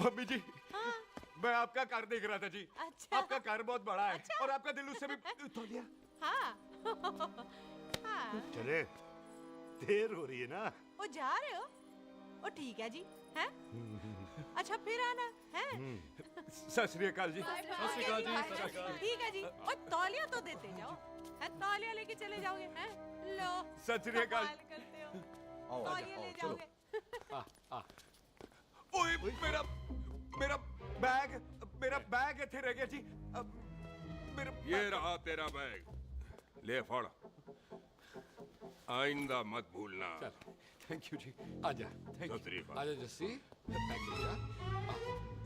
मम्मी जी। हाँ? मैं आपका कार देख रहा था जी। अच्छा। आपका कार बहुत बड़ा है। अच्छा। और आपका दिल उससे भी तौलिया। हाँ। हाँ। चले, देर हो रही है ना? ओ जा रहे हो? ओ ठीक है जी, हैं? अच्छा फिर आना, हैं? सत श्री अकाल जी। सत श्री अकाल जी, सत श्री अकाल। ठीक है जी। और तौलिया तो देते जाओ, हैं? तौलिया लेके चले जाओगे, हैं? लो। सत श्री अकाल। कमाल करते हो। आओ, तौलिया आओ, ले चलो। जाओगे। ओए मेरा बैग इथे रह गया जी। ये रहा तेरा बैग, ले फड़। आइंदा मत भूलना। थैंक यू जी। आजा। सत श्री अकाल। आजा जस्सी।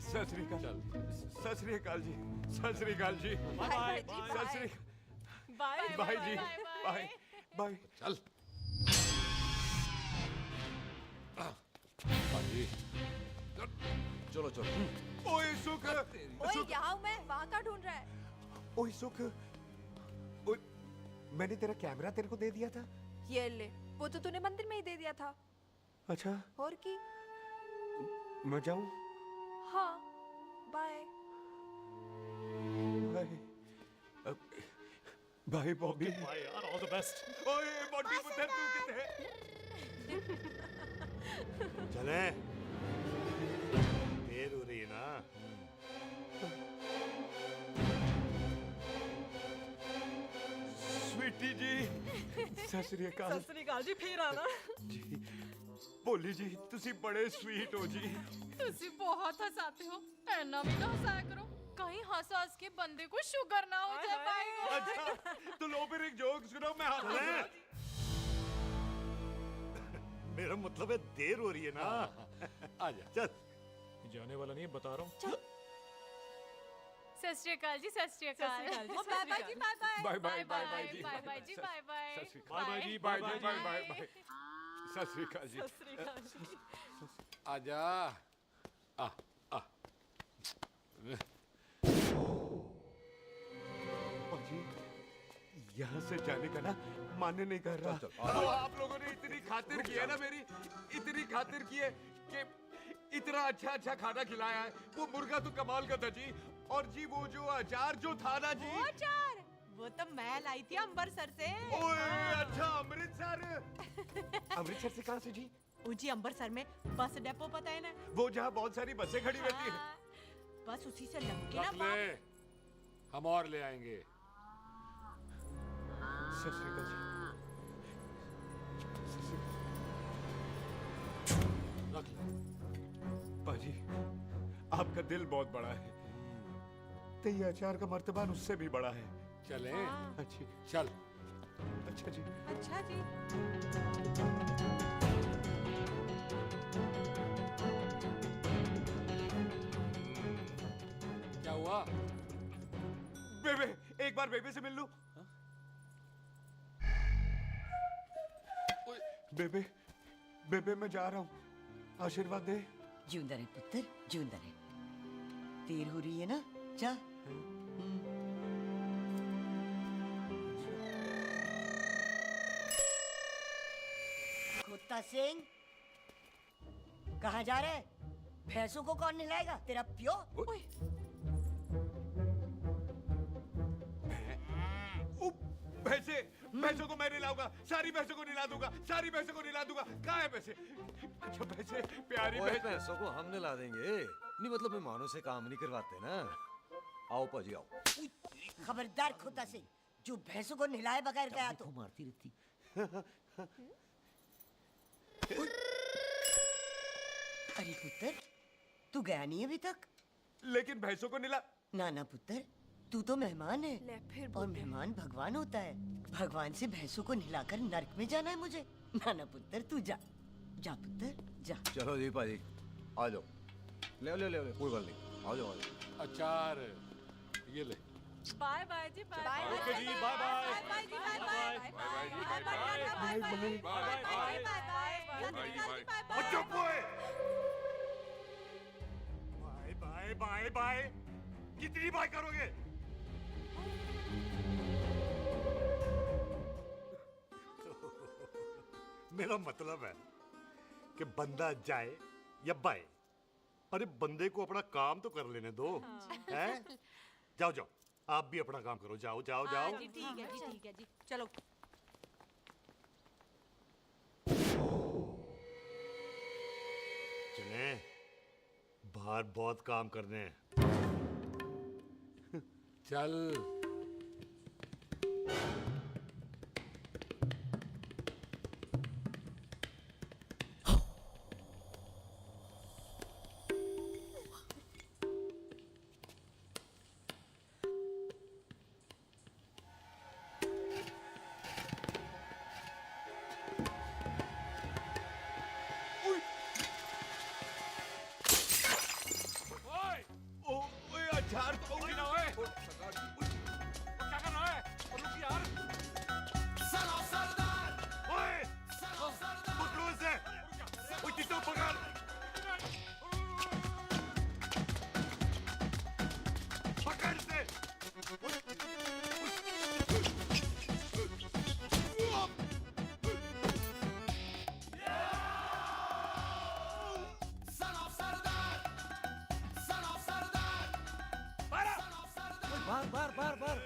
सत श्री अकाल। सत श्री अकाल जी। सत श्री अकाल जी। बाय सत श्री बाय बाय जी। Bye bye. चल। पाजी। चलो चलो। ओए सुख। ओए यहाँ हूँ मैं, वहाँ का ढूंढ रहा है? ओए सुख। ओए मैंने तेरा कैमरा तेरे को दे दिया था। ये ले, वो तो तूने मंदिर में ही दे दिया था। अच्छा। और की? मैं जाऊं? हाँ, bye. Bye. Bye Bobby. Bye यार, ऑल द बेस्ट। ओए बॉबी पुत्र तू किथे है? चले, देर हो रही है ना? ਸਤਿ ਸ੍ਰੀ ਅਕਾਲ। ਸਤਿ ਸ੍ਰੀ ਅਕਾਲ ਜੀ ਫੇਰ ਆਣਾ ਜੀ ਭੋਲੀ ਜੀ ਤੁਸੀਂ ਬੜੇ ਸਵੀਟ ਹੋ ਜੀ। तुसी बहुत हंसाते हो ऐना भी ना हंसाया करो कहीं हंस हंस के बंदे को शुगर ना हो जाए भाई को। अच्छा तो लो फिर एक जोक सुनो मैं चले। मेरा मतलब है देर हो रही है ना। आजा चल। जाने वाला नहीं है, बता रहा हूँ। सत श्री अकाल जी, सत श्री अकाल। ओ, बाय बाय जी, bye bye. Bye bye bye bye जी। बाय बाय जी, बाय बाय। बाय बाय जी, bye bye bye bye bye. सत श्री अकाल जी। सत श्री अकाल जी। आजा आ आ जी यहाँ से जाने का ना माने नहीं कर रहा। तो आप लोगों ने इतनी खातिर की है ना मेरी, इतनी खातिर की है कि इतना अच्छा अच्छा खाना खिलाया है। वो मुर्गा तो कमाल का था जी। और जी वो जो अचार जो था ना जी, वो अचार वो तो मैं लाई थी अमृतसर से। ओए अच्छा अमृतसर। अमृतसर से कहाँ से जी? जी अमृतसर में बस डिपो पता है ना, वो जहाँ बहुत सारी बसें खड़ी रहती है। बस उसी से लग के ना रख ले, हम और ले आएंगे। सत श्री अकाल जी। रख ले। पाजी आपका दिल बहुत बड़ा है, तो ये अचार का मर्तबान उससे भी बड़ा है। चलें? अच्छी चल। अच्छा जी। अच्छा जी। क्या हुआ? बेबे एक बार बेबे से मिल लूं। बेबे बेबे मैं जा रहा हूँ, आशीर्वाद दे। जिंदा रहे पुत्र, जिंदा रहे। देर हो रही है ना, जा। कुत्ता सिंह कहाँ जा रहे? भैंसों को कौन नहलाएगा? तेरा प्यो? भैंसों को मैं नहलाऊंगा, सारी भैंसों को नहला दूंगा, सारी भैंसों को नहला दूंगा। कहाँ है पैसे? अच्छा भैंसे प्यारी पैसों को हम नहला देंगे। नहीं मतलब मेहमानों से काम नहीं करवाते ना। आओ पाजी आओ। खबरदार कुत्ता सिंह, जो भैंसों को नहलाए बगैर गया तो मारती रहती। अरे पुत्र, तू गया नहीं अभी तक? लेकिन भैंसों को नहला। ना ना पुत्र, तू तो मेहमान है। ले फिर और मेहमान भगवान होता है। भगवान से भैंसों को नहलाकर नरक में जाना है मुझे। ना ना पुत्र, तू जा, जा पुत्र जा। चलो जी पाजी आ जाओ। ले ले ले कोई बात नहीं, आ जाओ आ जाओ। अचार ये ले। बाय बाय जी, बाय बाय। ओके जी, बाय बाय। बाय जी, बाय बाय। बाय बाय जी, बाय बाय। चुप हुए। Bye bye bye bye. कितनी बाय करोगे? मेरा मतलब है कि बंदा जाए या बाय, अरे बंदे को अपना काम तो कर लेने दो। हैं? जाओ जाओ, आप भी अपना काम करो। जाओ जाओ जाओ। जी ठीक है जी, ठीक है जी, चलो। चले, बाहर बहुत काम करने हैं। चल। अचार तो क्या कर रहा है? रुक यार। ओए! पकड़ो इसे! ओए, टिट्टो पकड़! पकड़ इसे! बार बार बार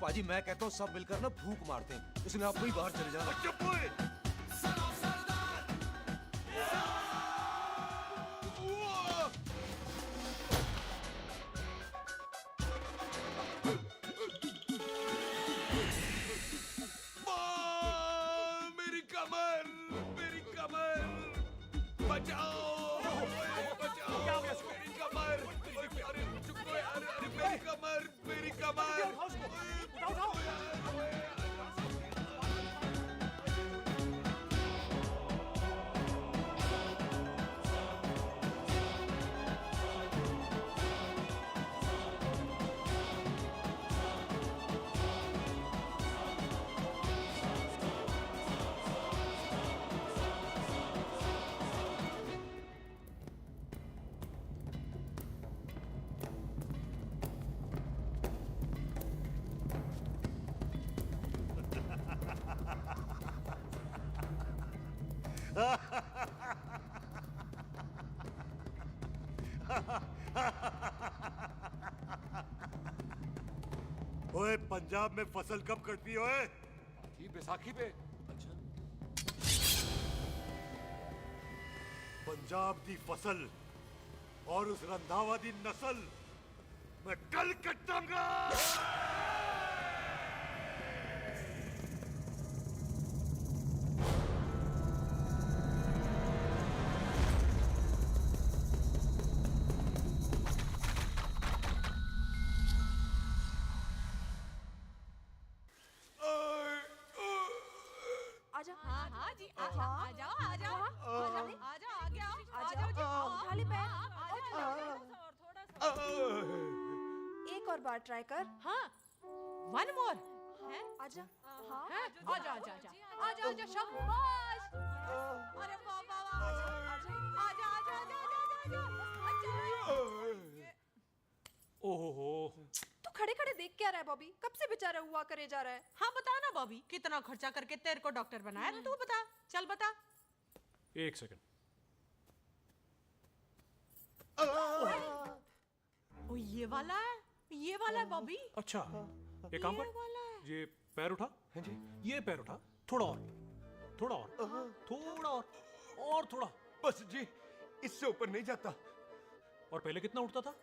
पाजी मैं कहता हूँ सब मिलकर ना फूंक मारते हैं, उसने आप ही बाहर चले जाना। चुप हुए। बचाओ बचाओ मेरी कमर अरे चुप यार अरे मेरी कमर मेरी कमर ओए पंजाब में फसल कब कटती है ओए? ये बैसाखी पे। अच्छा। पंजाब दी फसल और उस रंधावा दी नस्ल मैं कल कटाऊंगा। आजा हाँ हाँ जी आ जाओ आ जाओ आ जाओ आ जाओ आगे आओ आ जाओ जी उठा ले पैर थोड़ा एक और बार ट्राई कर। हाँ वन मोर है आजा हाँ आजा आजा आजा आजा आजा शाबाश अरे वाह वाह वाह आजा आजा आजा आजा आजा ओहो तू खड़े खड़े देख क्या रहा है बॉबी? कब से बेचारा हुआ करे जा रहा है? हाँ बता ना बॉबी कितना खर्चा करके तेरे को डॉक्टर बनाया तू बता चल बता। एक सेकंड। ओ ये वाला है बॉबी। अच्छा एक काम कर ये पैर उठा। हाँ जी ये पैर उठा थोड़ा और थोड़ा और थोड़ा और थोड़ा बस जी इससे ऊपर नहीं जाता। और पहले कितना उठता था?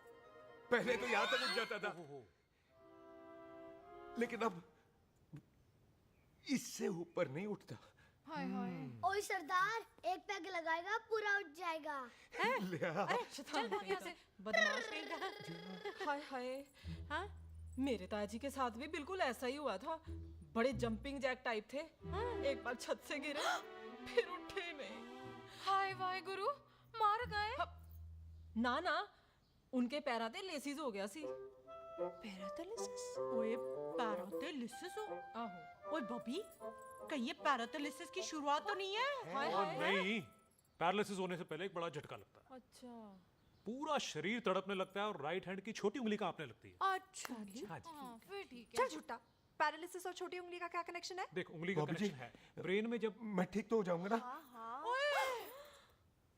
पहले तो यहां तक उठ जाता था लेकिन अब इससे ऊपर नहीं उठता। हाय हाय ओए सरदार एक पैग लगाएगा पूरा उठ जाएगा। अरे चल भाग यहाँ से बदमाश कहीं का। हाय हाय हाँ मेरे ताजी के साथ भी बिल्कुल ऐसा ही हुआ था। बड़े जंपिंग जैक टाइप थे। एक बार छत से गिरे फिर उठे नहीं। हाय वाहे गुरु मार गए। ना ना उनके पैराते लेसिस हो गया सी। पैरालिसिस ओए पैरालिसिस हो आहो ओए बॉबी कहीं ये पैरालिसिस की शुरुआत तो नहीं है? हाय और नहीं पैरालिसिस होने से पहले एक बड़ा झटका लगता है। अच्छा पूरा शरीर तड़पने लगता है और राइट हैंड की छोटी उंगली कांपने लगती है। अच्छा हाँ जी। फिर ठीक है। चल झूठा पैरालिसिस और छोटी उंगली का क्या कनेक्शन है? देख उंगली का कनेक्शन है ब्रेन में जब मैं ठीक तो हो जाऊंगा ना।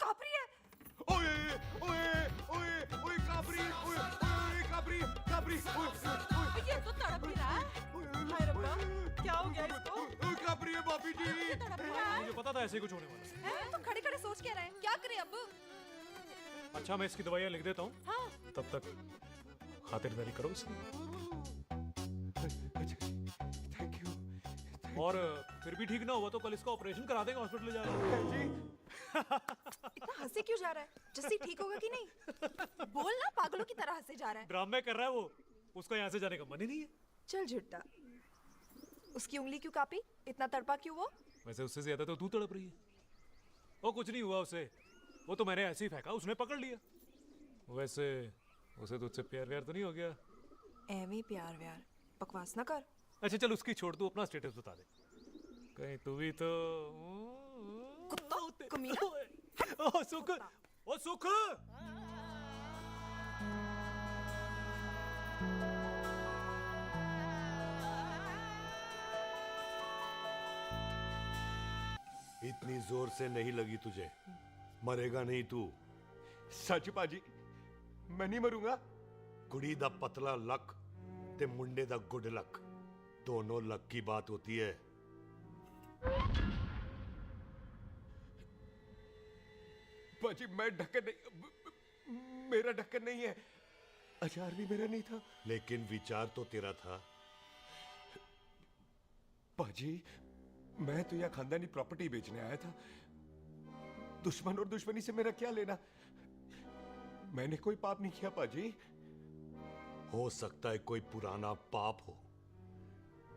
कापरी है। ओए ओए ओए ओए काबरी ओए ओए काबरी काबरी ओए ये तो तड़प ही रहा है। हाय रब्बा क्या हो गया इसको? ओए काबरी है बापी जी। मुझे पता था ऐसे कुछ होने वाला है। तुम खड़े खड़े सोच क्या रहे हैं? क्या करें अब? अच्छा मैं इसकी दवाइयाँ लिख देता हूँ। हाँ। तब तक खातिरदारी करो इसकी। Thank you. और फिर भी ठीक ना हुआ तो कल इसका ऑपरेशन करा देंगे हॉस्पिटल ले जाकर। इतना हंसे क्यों जा रहा है? जस्सी ठीक होगा कि नहीं? बोल ना पागलों की तरह हंसे जा रहा है। ड्रामे कर रहा है वो। उसका यहाँ से जाने का मन ही नहीं है। चल झुट्टा उसकी उंगली क्यों कापी? इतना तड़पा क्यों वो? वैसे उससे ज्यादा तो तू तड़प रही है। वो कुछ नहीं हुआ उसे वो तो मैंने ऐसे ही फेंका उसने पकड़ लिया। वैसे उसे तुझसे प्यार व्यार तो नहीं हो गया? एवी प्यार व्यार बकवास ना कर। अच्छा चल उसकी छोड़ तू अपना स्टेटस बता दे। कहीं तू भी तो कुत्ता कमीना। ओ सुख ओ सुख इतनी जोर से नहीं लगी तुझे। मरेगा नहीं तू। सच पाजी मैं नहीं मरूंगा। कुड़ी दा पतला लक ते मुंडे दा गुड लक दोनों लक की बात होती है। पाजी मैं ढक्कन नहीं मेरा ढक्कन नहीं है। अचार भी मेरा नहीं था। लेकिन विचार तो तेरा था। पाजी मैं तो यहाँ खानदानी प्रॉपर्टी बेचने आया था। दुश्मन और दुश्मनी से मेरा क्या लेना? मैंने कोई पाप नहीं किया पाजी। हो सकता है कोई पुराना पाप हो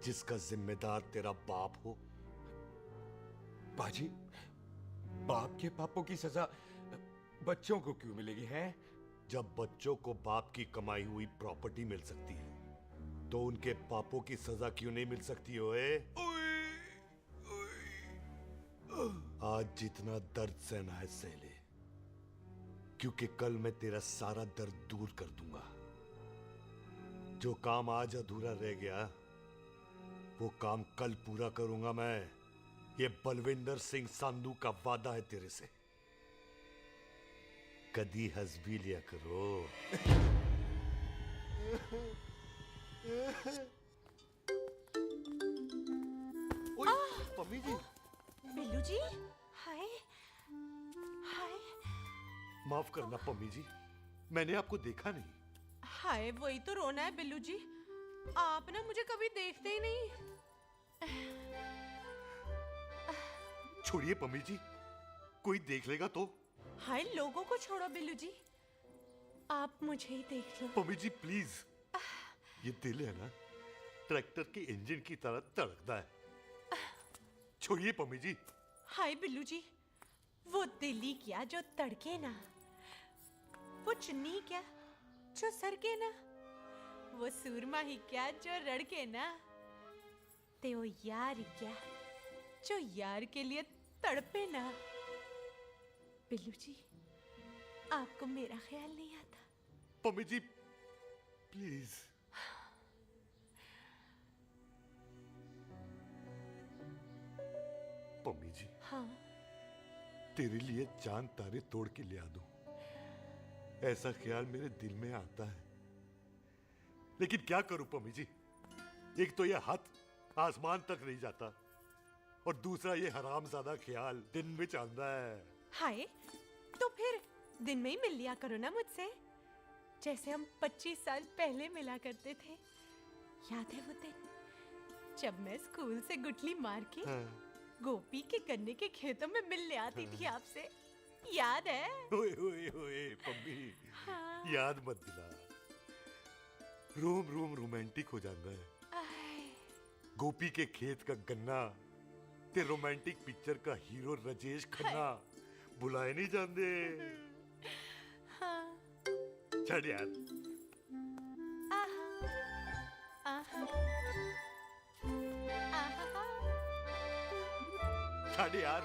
जिसका जिम्मेदार तेरा बाप हो। पाजी, बाप के पापों की सजा बच्चों को क्यों मिलेगी है? जब बच्चों को बाप की कमाई हुई प्रॉपर्टी मिल सकती है तो उनके पापों की सजा क्यों नहीं मिल सकती? ओए आज जितना दर्द सहना है सह ले, क्योंकि कल मैं तेरा सारा दर्द दूर कर दूंगा। जो काम आज अधूरा रह गया वो काम कल पूरा करूंगा मैं। ये बलविंदर सिंह संधू का वादा है तेरे से। कदी हंस भी लिया करो। ओए, पम्मी जी। बिल्लू जी, हाय हाय। माफ करना पम्मी जी, मैंने आपको देखा नहीं। हाय, वही तो रोना है बिल्लू जी। आप ना मुझे कभी देखते ही नहीं। छोड़िए पम्मी जी, कोई देख लेगा तो। हाय, लोगों को छोड़ो बिल्लू जी, आप मुझे ही देख लो। पम्मी जी प्लीज, ये दिल है ना ट्रैक्टर के इंजन की तरह धड़कता है। छोड़िए पम्मी जी। हाय बिल्लू जी, वो दिल ही क्या जो तड़के ना, वो चुन्नी क्या जो सरके ना, वो सूरमा ही क्या जो रड़के ना, ते वो यार ही क्या जो यार के लिए तड़पे ना। बिल्लू जी, आपको मेरा ख्याल नहीं आता? पम्मी जी प्लीज। पम्मी जी, हाँ, तेरे लिए चांद तारे तोड़ के ले आ दूं, ऐसा ख्याल मेरे दिल में आता है। लेकिन क्या करूं पम्मी जी, एक तो ये हाथ आसमान तक नहीं जाता और दूसरा ये हरामजादा ख्याल दिन में चलता है। हाय, तो फिर दिन में ही मिल लिया करो ना मुझसे, जैसे हम 25 साल पहले मिला करते थे। याद है वो दिन जब मैं स्कूल से गुटली मार के गोपी के गन्ने के खेतों में मिलने आती थी आपसे? याद है? ओए ओए ओए पम्मी, हाँ। याद मत दिला, रोम रोम रोमांटिक हो जाता है। गोपी के खेत का गन्ना ते रोमांटिक पिक्चर का हीरो राजेश खन्ना बुलाए नहीं जाते। हाँ। छड़ यार। छड़ यार।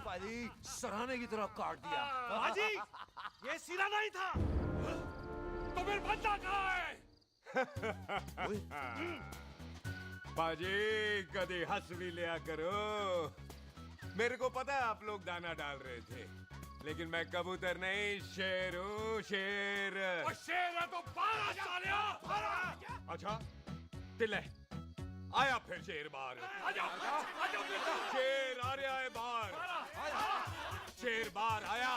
पाजी, सराहने की तरह काट दिया। पाजी, ये सिरा नहीं था। तो फिर बंदा कहाँ है? पाजी, कभी हंस भी लिया करो। मेरे को पता है आप लोग दाना डाल रहे थे, लेकिन मैं कबूतर नहीं शेर हूँ, शेर। और शेर है तो 12 सालिया। अच्छा, तिले आया फिर शेर बाहर। शेर आ रहा है बाहर। शेर बाहर आया।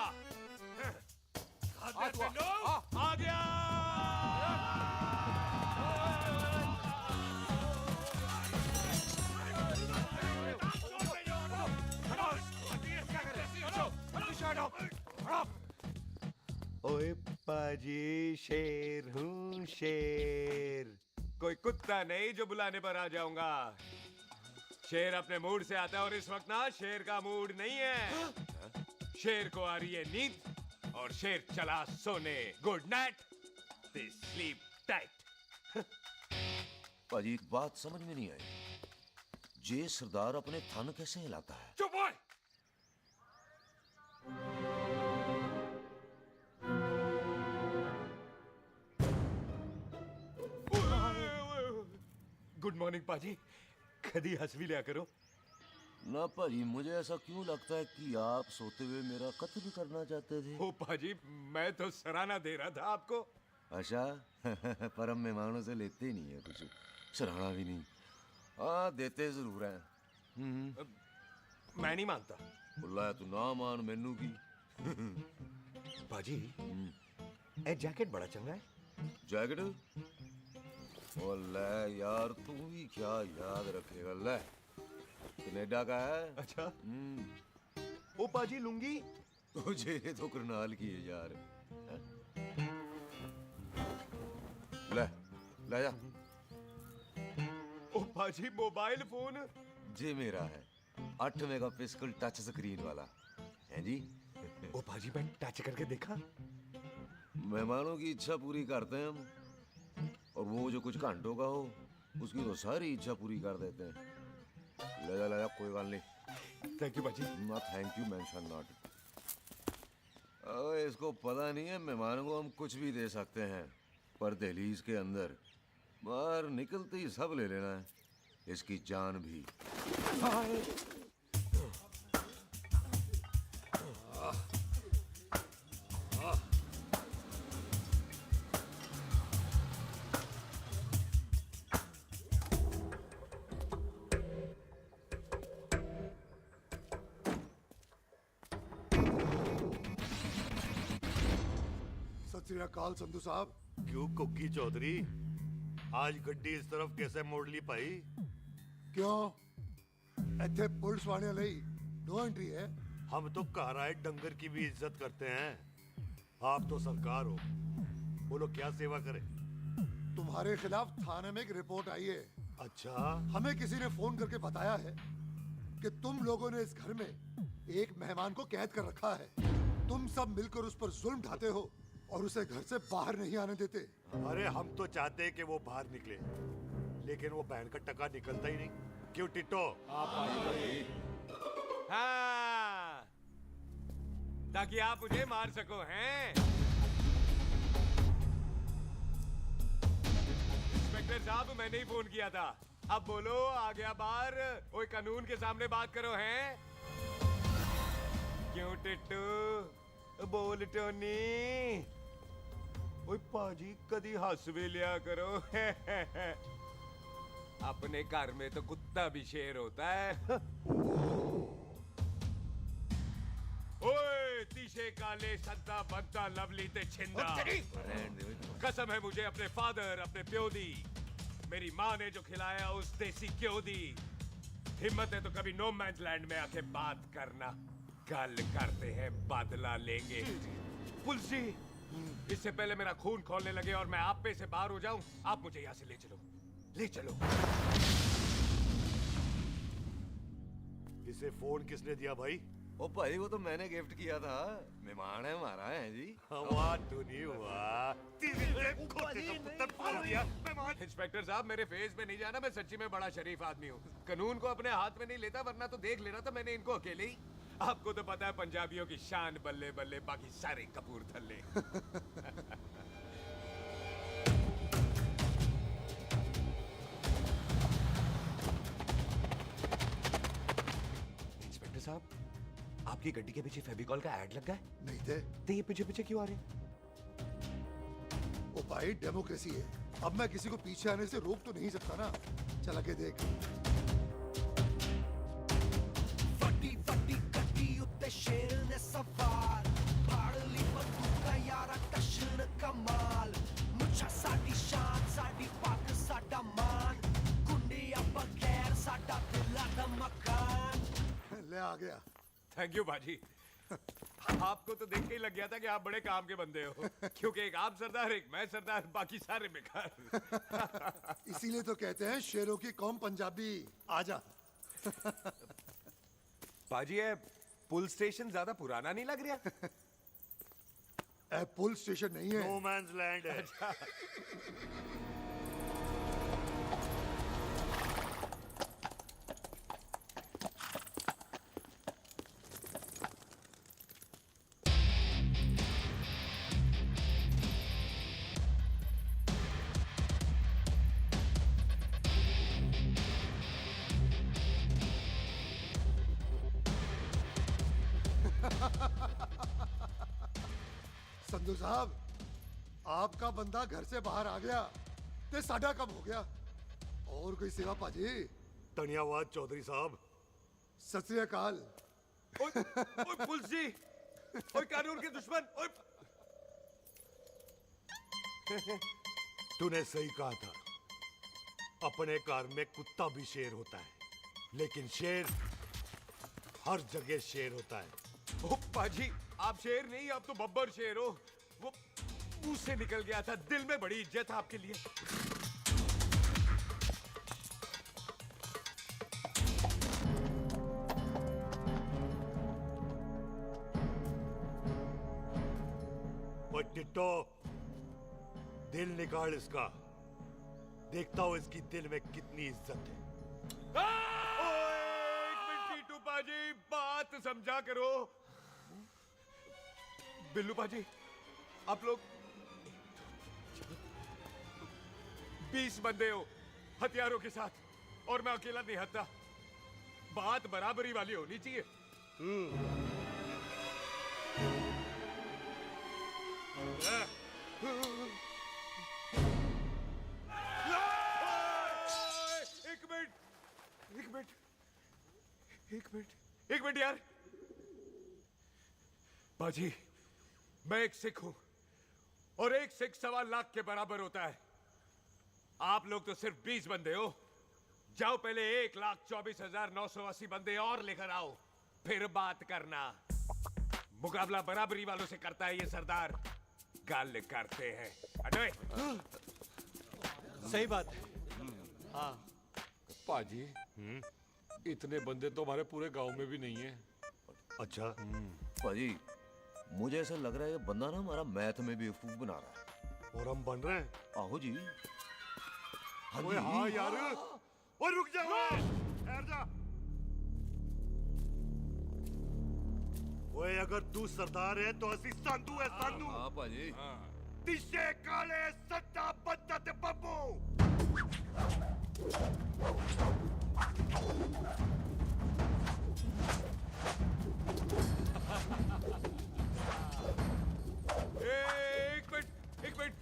आ गया। ओए पाजी, शेर हूँ शेर। कोई कुत्ता नहीं जो बुलाने पर आ जाऊंगा। शेर अपने मूड से आता है और इस वक्त ना शेर का मूड नहीं है। शेर को आ रही है नींद और शेर चला सोने। Good night, sleep tight. भाजी एक बात समझ में नहीं आई, जे सरदार अपने थन कैसे हिलाता है? चुप हो। गुड मॉर्निंग पाजी, कदी हंस भी लिया करो। ना भाजी, मुझे ऐसा क्यों लगता है कि आप सोते हुए मेरा कत्ल करना चाहते थे? ओ पाजी, मैं तो सराहना दे रहा था आपको। अच्छा पर हम मेहमानों से लेते ही नहीं है कुछ, सराहना भी नहीं। हाँ देते जरूर हैं। मैं नहीं मानता। बुलाया तू ना मान मैनू की। पाजी ए जैकेट बड़ा चंगा है। जैकेट? ओ ले यार, तू भी क्या याद रखेगा। ले कनेडा का है। अच्छा। ओ पाजी लुंगी तुझे तो करनाल की है यार। ले ले जा। ओ पाजी मोबाइल फोन जे मेरा है, 8 मेगापिक्सल टच स्क्रीन वाला है जी। ओ पाजी मैं टच करके देखा। मेहमानों की इच्छा पूरी करते हैं हम, और वो जो कुछ घंटों का हो उसकी तो सारी इच्छा पूरी कर देते हैं। ले जा कोई बात नहीं। थैंक यू पाजी। ना थैंक यू मेंशन नॉट। इसको पता नहीं है मेहमानों को हम कुछ भी दे सकते हैं, पर दहलीज के अंदर बाहर निकलते ही सब ले लेना है, इसकी जान भी। सत श्री अकाल संधू साहब। क्यों कुक्की चौधरी, आज गड्डी इस तरफ कैसे मोड़ ली भाई? क्यों इतने पुलिस वाले ਲਈ नो एंट्री है? हम तो घर आए डंगर की भी इज्जत करते हैं। आप तो सरकार हो, बोलो क्या सेवा करें? तुम्हारे खिलाफ थाने में एक रिपोर्ट आई है। अच्छा? हमें किसी ने फोन करके बताया है कि तुम लोगों ने इस घर में एक मेहमान को कैद कर रखा है। तुम सब मिलकर उस पर जुल्म ढाते हो और उसे घर से बाहर नहीं आने देते। अरे हम तो चाहते हैं कि वो बाहर निकले, लेकिन वो बहन का टका निकलता ही नहीं। क्यों टिट्टो? हाँ, ताकि आप मुझे मार सको हैं। इंस्पेक्टर साहब, मैंने ही फोन किया था। अब बोलो, आ गया बाहर? ओए कानून के सामने बात करो हैं। क्यों टिट्टू? बोल टोनी। ओए पाजी कदी हंस भी लिया करो। अपने घर में तो कुत्ता भी शेर होता है। ओए तीशे काले संता बनता लवली ते छिंदा। कसम है मुझे अपने फादर, अपने प्यो दी, मेरी माँ ने जो खिलाया उस देसी क्यों दी। हिम्मत है तो कभी नो मैन लैंड में आके बात करना। कल करते हैं, बदला लेंगे। पुलसी, इससे पहले मेरा खून खोलने लगे और मैं आप पे से बाहर हो जाऊं, आप मुझे यहाँ से ले चलो, ले चलो। इसे फोन किसने दिया भाई? ओ भाई वो तो मैंने गिफ्ट किया था। मेहमान है हमारा है जी। वाह टोनी वाह। इंस्पेक्टर साहब, मेरे फेस पे नहीं जाना, मैं सच्ची में बड़ा शरीफ आदमी हूँ। कानून को अपने हाथ में नहीं लेता, वरना तो देख लेना था मैंने इनको अकेले ही। आपको तो पता है पंजाबियों की शान बल्ले बल्ले, बाकी सारे कपूरथल्ले। इंस्पेक्टर साहब, आपकी गड्डी के पीछे फेविकॉल का ऐड लग गया है? नहीं थे। तो ये पीछे पीछे क्यों आ रहे हैं? ओ भाई, डेमोक्रेसी है। अब मैं किसी को पीछे आने से रोक तो नहीं सकता ना। चल के देख। फटी फटी गड्डी उत्ते शेर ने सवार, फाड़ ली बंदूक का यारा टशन कमाल। मुझा साडी शान, साडी पग, साडा मान, गुंडिया बगैर साडा दिला दा मकान। ले आ गया। थैंक यू बाजी। आपको तो देख के ही लग गया था कि आप बड़े काम के बंदे हो, क्योंकि एक आप सरदार, एक मैं सरदार, बाकी सारे बेकार। इसीलिए तो कहते हैं शेरों की कौम पंजाबी। आजा। पाजी, ये पुल स्टेशन ज्यादा पुराना नहीं लग रहा? पुल स्टेशन नहीं है, नो मैंस लैंड है। संधू साहब, आपका बंदा घर से बाहर आ गया ते साडा कम हो गया। और कोई सेवा पाजी? धन्यवाद चौधरी साहब। सत श्री अकाल। ओए पुलिस जी, ओए कानून के दुश्मन, ओए। तूने सही कहा था, अपने कार में कुत्ता भी शेर होता है, लेकिन शेर हर जगह शेर होता है। ओ पाजी, आप शेर नहीं, आप तो बब्बर शेर हो। वो मुंह से निकल गया था, दिल में बड़ी इज्जत है आपके लिए। टिट्टो, दिल निकाल इसका, देखता हूं इसकी दिल में कितनी इज्जत है। एक मिनट टीटू पाजी, बात समझा करो। बिल्लू पाजी, आप लोग 20 बंदे हो हथियारों के साथ, और मैं अकेला नहीं हत्या। बात बराबरी वाली होनी चाहिए। एक मिनट यार। बाजी, मैं एक सिख हूं, और एक सिख 1.25 लाख के बराबर होता है। आप लोग तो सिर्फ 20 बंदे हो। जाओ पहले 1,24,980 बंदे और लेकर आओ, फिर बात करना। मुकाबला बराबरी वालों से करता है ये सरदार, गाल करते हैं। अरे सही बात है। हाँ पाजी, इतने बंदे तो हमारे पूरे गांव में भी नहीं है। अच्छा पाजी, मुझे ऐसा लग रहा है ये बंदा ना हमारा मैथ में भी बेवकूफ बना रहा है। और हम बन रहे हैं? आहो जी। ओए हाँ यार, और रुक जा, ठहर जा। ओए अगर तू सरदार है तो असी संधू है, संधू। हाँ पाजी। दिशे काले सट्टा बद्दा ते बब्बू। एक मिनट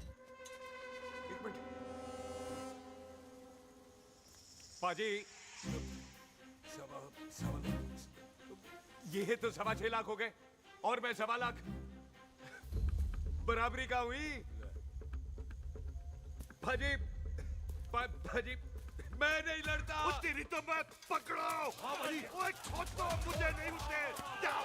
पाजी, ये तो 6.25 लाख हो गए, और मैं 1.25 लाख। बराबरी का हुई भाजी। भाजी, मैं नहीं लड़ता। तेरी तो मैं पकड़ो। हाँ भाजी। ओए छोड़ दो, मुझे नहीं उठने। जाओ।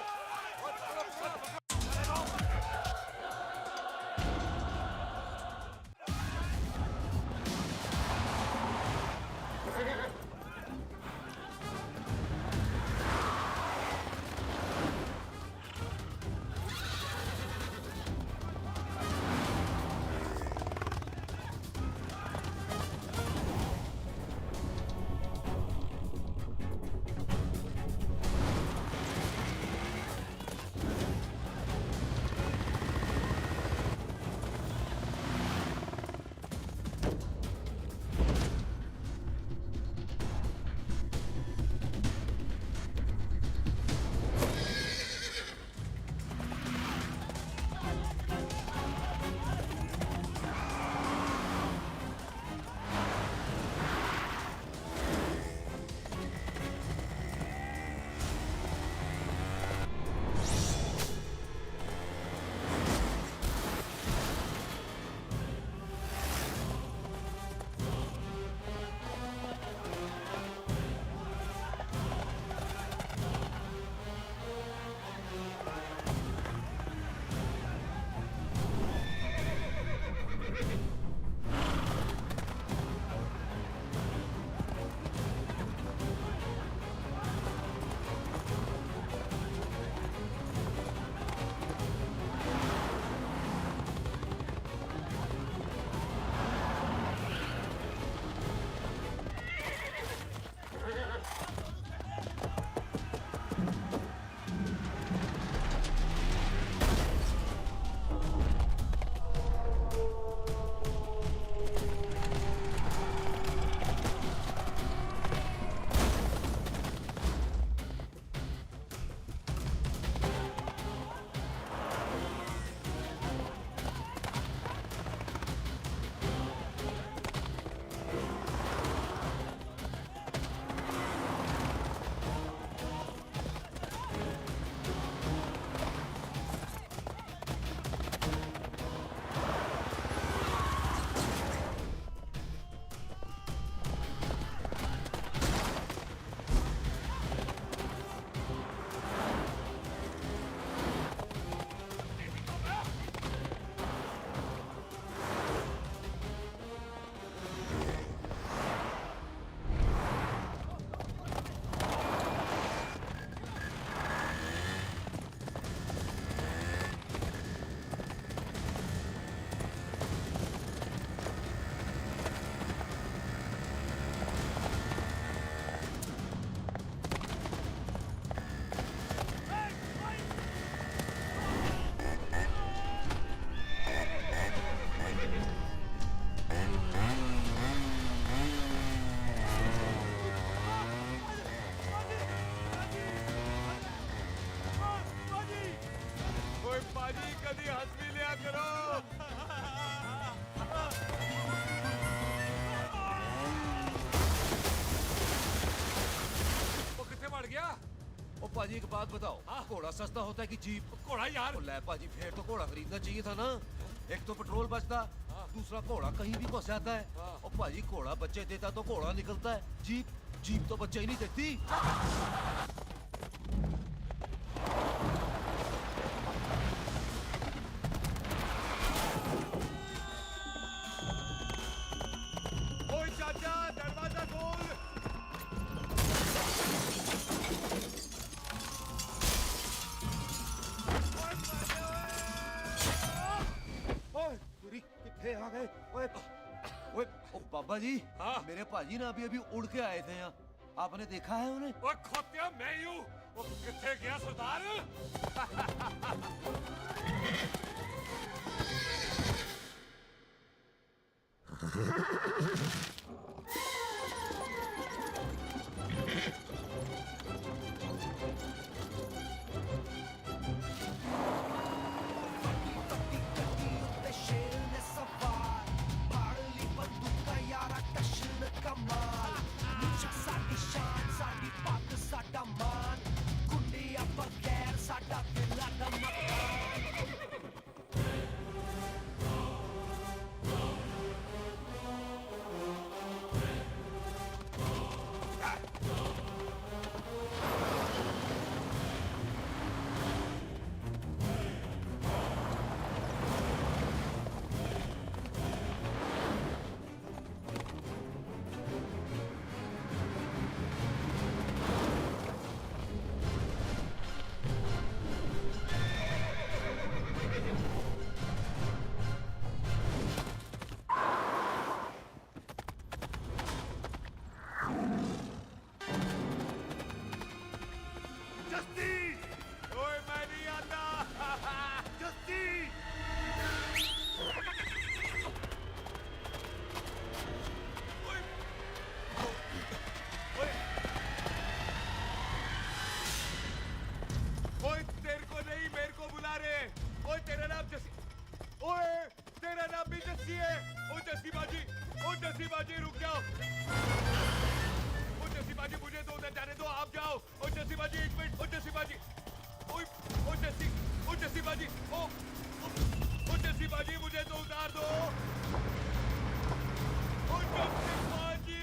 पाजी एक बात बताओ, घोड़ा सस्ता होता है कि जीप? घोड़ा यार। ले पाजी, फिर तो घोड़ा खरीदना चाहिए था ना। एक तो पेट्रोल बचता, दूसरा घोड़ा कहीं भी फंस जाता है। और पाजी घोड़ा बच्चे देता तो घोड़ा निकलता है, जीप तो बच्चे ही नहीं देती। ओए चाचा, दरवाजा खोल। ओए तेरी कितने आ गए? ओए ओए ओ बाबा जी, मेरे पाजी ना अभी उड़ के आए थे यहाँ, आपने देखा है उन्हें? ओए खोतिया मैं ही हूँ। वो कितने गया सरदार? ਤੇ ਸ਼ੇਰ ਨੇ ਸਵਾਰ ਫੜ ਲਈ ਬੰਦੂਕ ਦਾ ਯਾਰਾ ਟਸ਼ਨ ਕਮਾਲ ਮੁੱਛਾਂ ਸਾਡੀ ਸ਼ਾਨ ਸਾਡੀ ਪੱਗ ਸਾਡਾ ਮਾਨ ਗੁੰਡਿਆਂ ਬਗੈਰ ਸਾਡਾ ਦਿਲਾਂ ਦਾ ਮਕਾਨ जस्ती! ओए मैं नहीं आता। जस्ती! ओए तेरे को नहीं, मेरे को बुला रहे। ओए तेरा नाम जस्सी। ओए तेरा नाम भी जस्सी है। ओ जस्सी बाजी, ओ जस्सी बाजी रुक जाओ। ओ जस्सी बाजी मुझे तो उधर जाने दो, आप जाओ। ओ जस्सी बाजी एक मिनट। ओ जस्सी बाजी, ओ जस्सी बाजी, ओ जस्सी बाजी मुझे तो उतार दो। ओ जस्सी बाजी।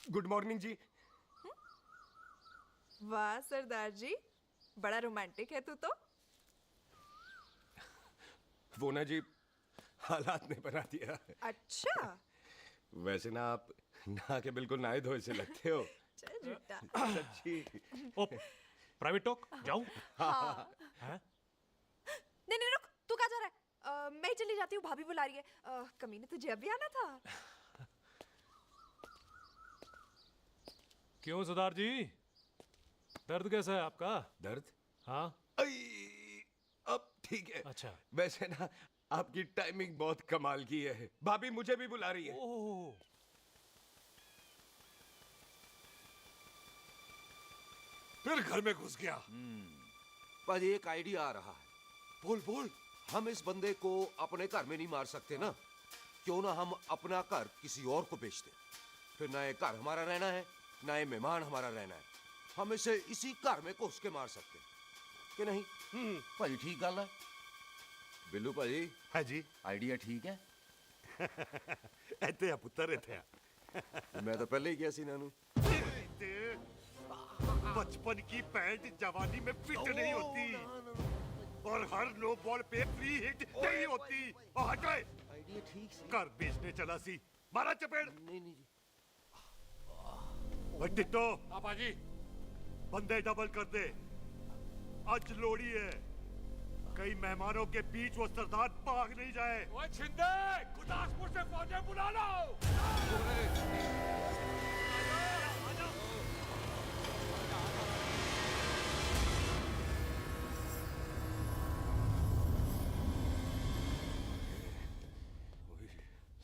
गुड मॉर्निंग जी। वाह सरदार जी, बड़ा रोमांटिक है तू तो। वो ना जी, हालात ने बना दिया। अच्छा। वैसे ना आप नहा के बिल्कुल नहाए धोए से लगते हो। चल झूठा। सच्ची। ओ, प्राइवेट टॉक जाऊं? हाँ। हैं? नहीं नहीं रुक, तू कहाँ जा रहा है? मैं ही चली जाती हूँ, भाभी बुला रही है। कमीने तुझे अभी आना था। क्यों सरदार जी, दर्द कैसा है आपका? दर्द? हाँ। अब ठीक है। अच्छा। वैसे ना आपकी टाइमिंग बहुत कमाल की है। भाभी मुझे भी बुला रही है। ओह। फिर घर में घुस गया। पाजी एक आइडिया आ रहा है। बोल बोल। हम इस बंदे को अपने घर में नहीं मार सकते ना, क्यों ना हम अपना घर किसी और को बेच दें। फिर ना ये घर हमारा रहना है, ना ये मेहमान हमारा रहना है। हम इसे इसी घर में घुस के मार सकते कि नहीं? भाजी ठीक गल है। बिल्लू भाजी। हाँ जी। आइडिया ठीक है। इतने पुत्र इतने। मैं तो पहले ही गया सी नानू। बचपन की पैंट जवानी में फिट नहीं होती और हर नो बॉल पे फ्री हिट नहीं होती। और हट गए। आइडिया ठीक सी। घर बेचने चला सी, मारा चपेड़। नहीं नहीं जी। टिट्टो। हाँ बाजी। बंदे डबल कर दे, आज लोड़ी है। कई मेहमानों के बीच वो सरदार भाग नहीं जाए। ओए छिंदे, गुरदासपुर से फौजें बुला लो।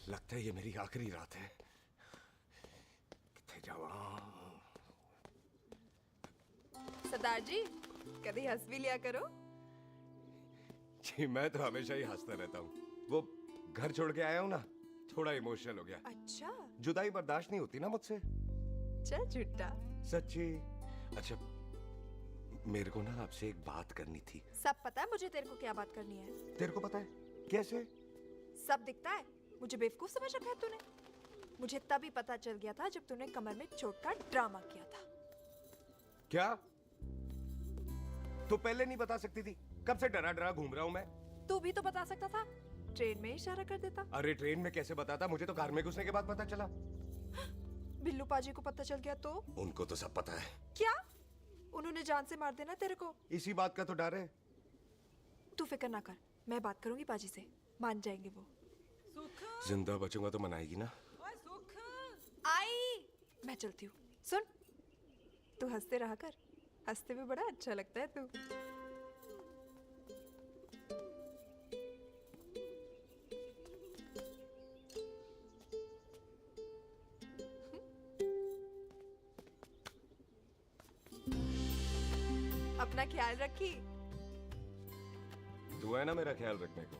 लगता है ये मेरी आखिरी रात है। किथे जावा? सरदार जी कभी हंस भी लिया करो। जी मैं तो हमेशा ही हंसता रहता हूँ। वो घर छोड़ के आया हूँ ना, थोड़ा इमोशनल हो गया। अच्छा जुदाई बर्दाश्त नहीं होती ना मुझसे। चल झूठा। सच्ची। अच्छा मेरे को ना आपसे एक बात करनी थी। सब पता है मुझे तेरे को क्या बात करनी है। तेरे को पता है? कैसे? सब दिखता है। मुझे बेवकूफ समझ रखा है तूने। मुझे तभी पता चल गया था जब तूने कमर में चोट का ड्रामा किया था। क्या? तो पहले नहीं बता सकती थी? कब से डरा डरा घूम रहा हूँ मैं। तू भी तो बता सकता था, ट्रेन में इशारा कर देता। अरे ट्रेन में कैसे बताता? मुझे तो कार में घुसने के बाद पता चला। बिल्लू पाजी को पता चल गया तो? उनको तो सब पता है। क्या? उन्होंने जान से मार देना तेरे को। इसी बात का तो डर है। तू फिक्र ना कर, मैं बात करूंगी पाजी से, मान जाएंगे वो। जिंदा बचूंगा तो मनाएगी ना? आई मैं चलती हूँ। सुन, तू हंसते रहा कर, हंसते भी बड़ा अच्छा लगता है तू। अपना ख्याल रखी। तू है ना मेरा ख्याल रखने को।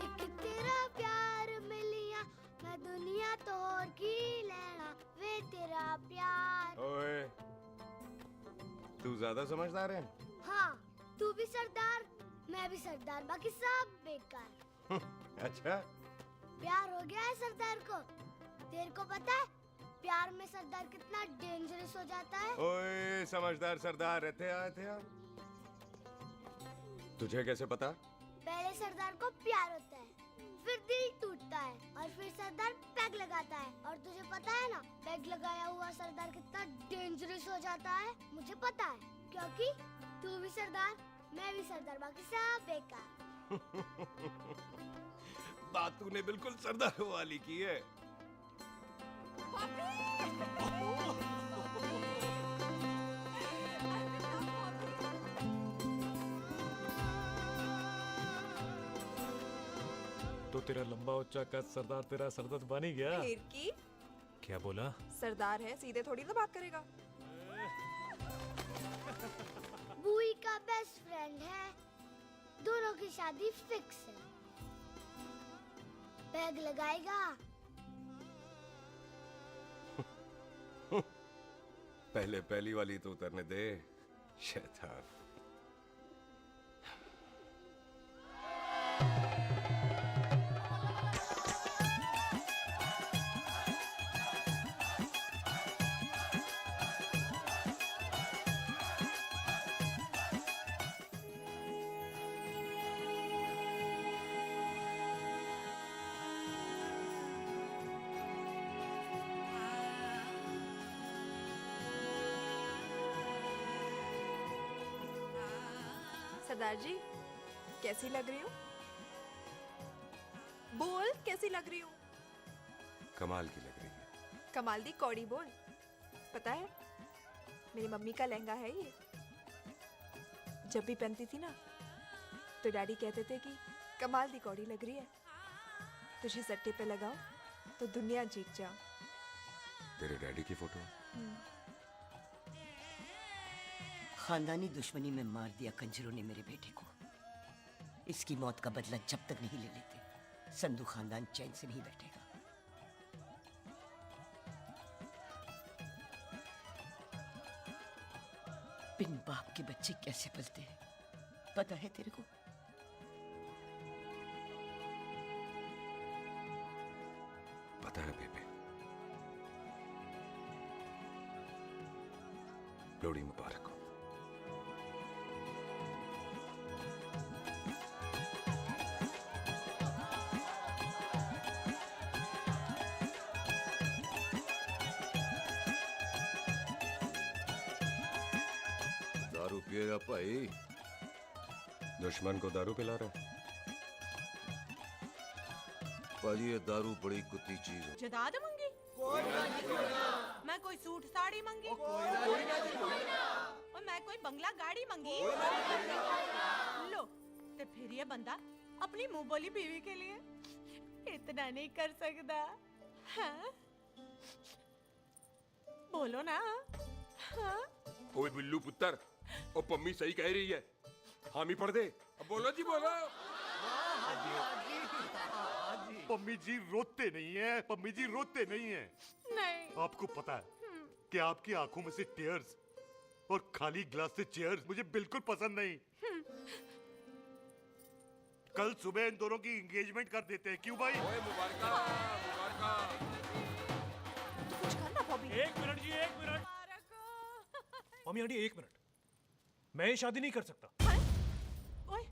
एक तेरा प्यार मिलिया मैं दुनिया तोड़ की लेना वे तेरा प्यार। ओए तू ज्यादा समझदार है। हाँ तू भी सरदार मैं भी सरदार, बाकी सब बेकार। अच्छा प्यार हो गया है सरदार को। तेरे को पता है प्यार में सरदार कितना डेंजरस हो जाता है। ओए समझदार सरदार रहते आते हैं। तुझे कैसे पता? पहले सरदार को प्यार होता है, फिर दिल टूटता है और फिर सरदार पैग लगाता है। और तुझे पता है ना पैग लगाया हुआ सरदार कितना डेंजरस हो जाता है। मुझे पता है क्योंकि तू भी सरदार मैं भी सरदार, बाकी सब बेकार। बात तूने बिल्कुल सरदार वाली की है। तो तेरा लंबा उच्चा कद सरदार तेरा सरदर्द बन ही गया। फिर की? क्या बोला? सरदार है, सीधे थोड़ी ना बात करेगा। बुई का बेस्ट फ्रेंड है, दोनों की शादी फिक्स है। पैग लगाएगा। पहले पहली वाली तो उतरने दे शैतान। सरदार जी कैसी लग रही हूँ? बोल कैसी लग रही हूँ? कमाल की लग रही है। कमाल दी कौड़ी बोल। पता है मेरी मम्मी का लहंगा है ये। जब भी पहनती थी ना तो डैडी कहते थे कि कमाल दी कौड़ी लग रही है, तुझे सट्टे पे लगाओ तो दुनिया जीत जाओ। तेरे डैडी की फोटो? खानदानी दुश्मनी में मार दिया कंजरों ने मेरे बेटे को। इसकी मौत का बदला जब तक नहीं ले लेते संधू खानदान चैन से नहीं बैठेगा। बिन बाप के बच्चे कैसे पलते हैं पता है तेरे को? पता है बेबे। लोहड़ी मुबारक हो। गेरा भाई दुश्मन को दारू पिला रहा है। पाजी ये दारू बड़ी कुत्ती चीज है। जदाद मंगी मैं कोई सूट साड़ी मंगी और मैं कोई बंगला गाड़ी मंगी लो तो फिर ये बंदा अपनी मुंह बोली बीवी के लिए इतना नहीं कर सकता। हाँ? बोलो ना। हाँ? ओए बिल्लू पुत्र, ओ पम्मी सही कह रही है, हामी पढ़ दे। अब बोलो जी बोलो। पम्मी जी रोते नहीं है, पम्मी जी रोते नहीं है। नहीं। आपको पता है कि आपकी आंखों में से टीयर्स और खाली ग्लास से चेयर्स मुझे बिल्कुल पसंद नहीं। कल सुबह इन दोनों की एंगेजमेंट कर देते हैं, क्यों भाई? मुबारका मुबारका। तू कुछ करना बॉबी। एक मिनट जी, एक मिनट। मम्मी आंटी एक मिनट, मैं ये शादी नहीं कर सकता। ओए,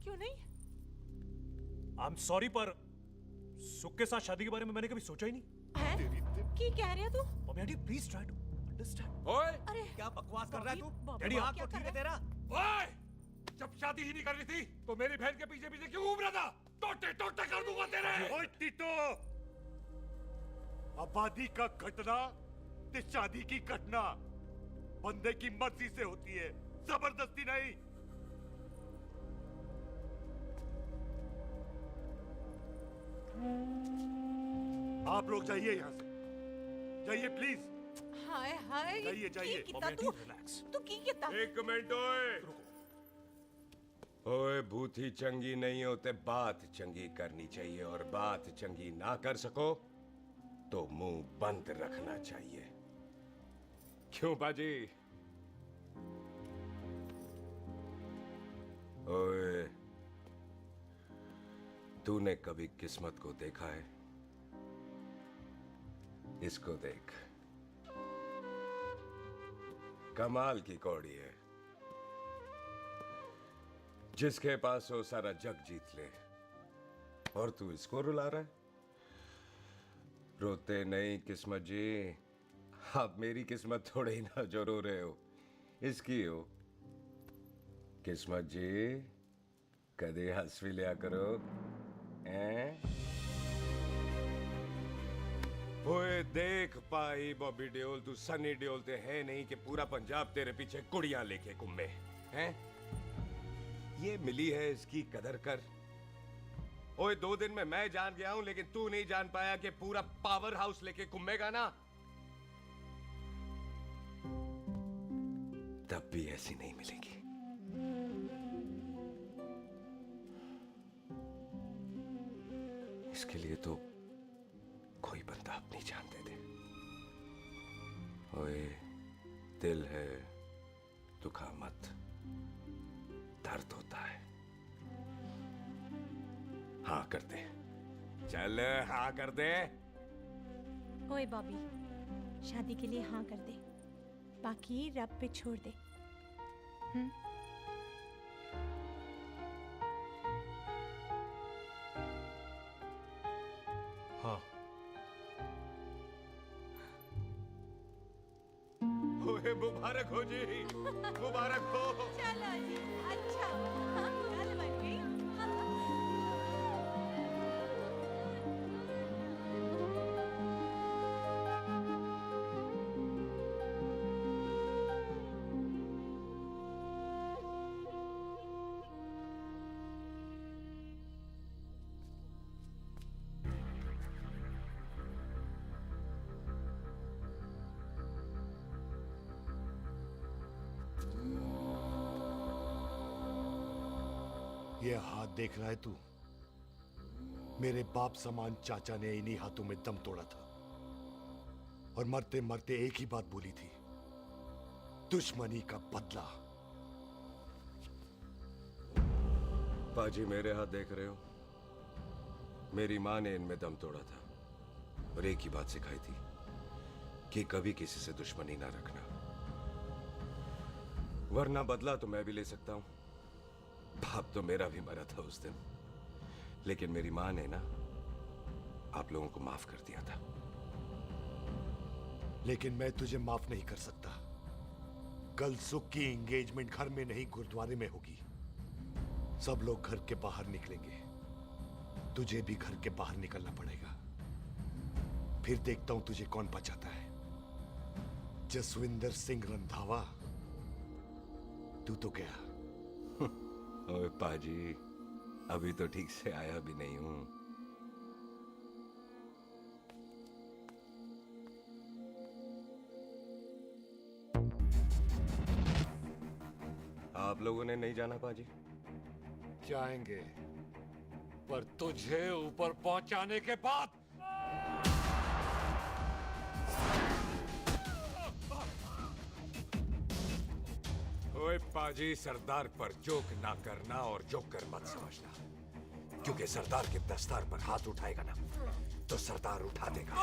क्यों नहीं? आई एम सॉरी पर सुख के साथ शादी के बारे में मैंने कभी सोचा ही नहीं। की कह रहे तू? Mummy aunty please try to understand. ओए अरे क्या बकवास कर रहा है तू? डैडी दिमाग तो ठीक है तेरा? ओए, जब शादी ही नहीं करनी थी तो मेरी बहन के पीछे पीछे क्यों घूम रहा था? टोटे टोटे कर दूंगा तेरे। ओए टीटो, आबादी का घटना ते शादी की घटना बंदे की मर्जी से होती है, जबरदस्ती नहीं। आप लोग जाइए यहाँ से, जाइए प्लीज। हाय हाय। जाइए जाइए। तू की कितना? एक मिनट ओए। ओए भूती चंगी नहीं होते, बात चंगी करनी चाहिए, और बात चंगी ना कर सको तो मुंह बंद रखना चाहिए। क्यों बाजी? ओए, तूने कभी किस्मत को देखा है? इसको देख, कमाल की कौड़ी है। जिसके पास हो सारा जग जीत ले, और तू इसको रुला रहा है? रोते नहीं किस्मत जी, आप मेरी किस्मत थोड़े ही ना जो रो रहे हो, इसकी हो। किस्मत जी कदे हंस भी लिया करो। ओए देख पाई बॉबी देओल, तू सनी देओल ते है नहीं कि पूरा पंजाब तेरे पीछे कुड़ियां लेके घूमे हैं? ये मिली है, इसकी कदर कर। ओए 2 दिन में मैं जान गया हूं, लेकिन तू नहीं जान पाया कि पूरा पावर हाउस लेके घूमेगा ना, तब भी ऐसी नहीं मिलेगी। इसके लिए तो कोई बंदा अपनी जान दे दे। ओए दिल है, दुखा मत, दर्द होता है। हाँ कर दे, चल हाँ कर दे। ओए बॉबी, शादी के लिए हाँ कर दे, बाकी रब पे छोड़ दे। हाँ। ओए मुबारक हो जी, मुबारक हो। चलो जी, अच्छा हाँ, गल बन गई। ये हाथ देख रहा है तू? मेरे बाप समान चाचा ने इन्हीं हाथों में दम तोड़ा था, और मरते मरते एक ही बात बोली थी, दुश्मनी का बदला। पाजी मेरे हाथ देख रहे हो? मेरी माँ ने इनमें दम तोड़ा था, और एक ही बात सिखाई थी कि कभी किसी से दुश्मनी ना रखना, वरना बदला तो मैं भी ले सकता हूं। बाप तो मेरा भी मरा था उस दिन, लेकिन मेरी माँ ने ना आप लोगों को माफ कर दिया था। लेकिन मैं तुझे माफ नहीं कर सकता, कल सुख की एंगेजमेंट घर में नहीं गुरुद्वारे में होगी। सब लोग घर के बाहर निकलेंगे, तुझे भी घर के बाहर निकलना पड़ेगा। फिर देखता हूं तुझे कौन बचाता है। जसविंदर सिंह रंधावा, तू तो गया। ओए पाजी, अभी तो ठीक से आया भी नहीं हूं। आप लोगों ने नहीं जाना पाजी? जाएंगे, पर तुझे ऊपर पहुंचाने के बाद। ओए पाजी, सरदार पर जोक ना करना और जोकर मत समझना, क्योंकि सरदार के दस्तार पर हाथ उठाएगा ना तो सरदार उठा देगा।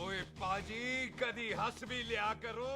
ओए पाजी, कदी हंस भी लिया करो।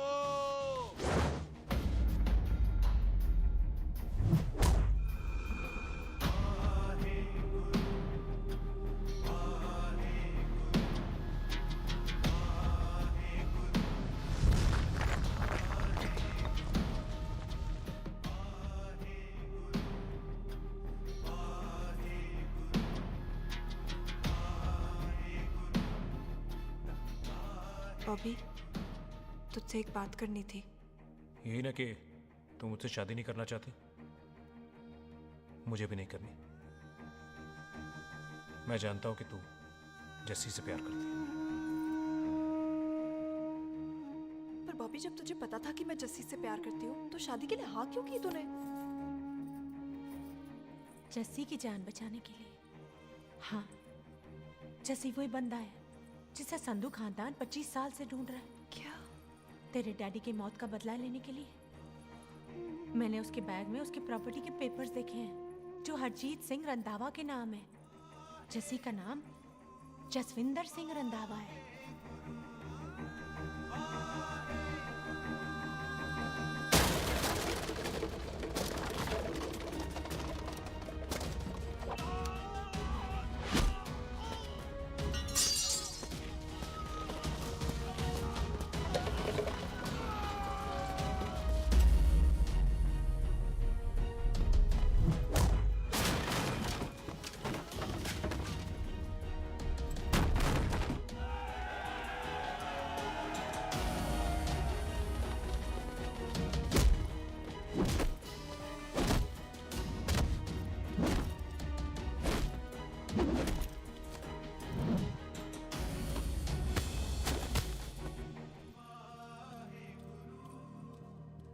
बॉबी, तुझसे एक बात करनी थी। यही ना कि तुम मुझसे शादी नहीं करना चाहती, मुझे भी नहीं करनी। मैं जानता हूं कि तू जस्सी से प्यार करती है। पर बॉबी, जब तुझे पता था कि मैं जस्सी से प्यार करती हूँ तो शादी के लिए हाँ क्यों की तूने? जस्सी की जान बचाने के लिए। हाँ, जस्सी वही बंदा है जिसे संधू खानदान 25 साल से ढूंढ रहा है। क्या? तेरे डैडी की मौत का बदला लेने के लिए। मैंने उसके बैग में उसकी प्रॉपर्टी के पेपर्स देखे हैं जो हरजीत सिंह रंधावा के नाम है। जस्सी का नाम जसविंदर सिंह रंधावा है।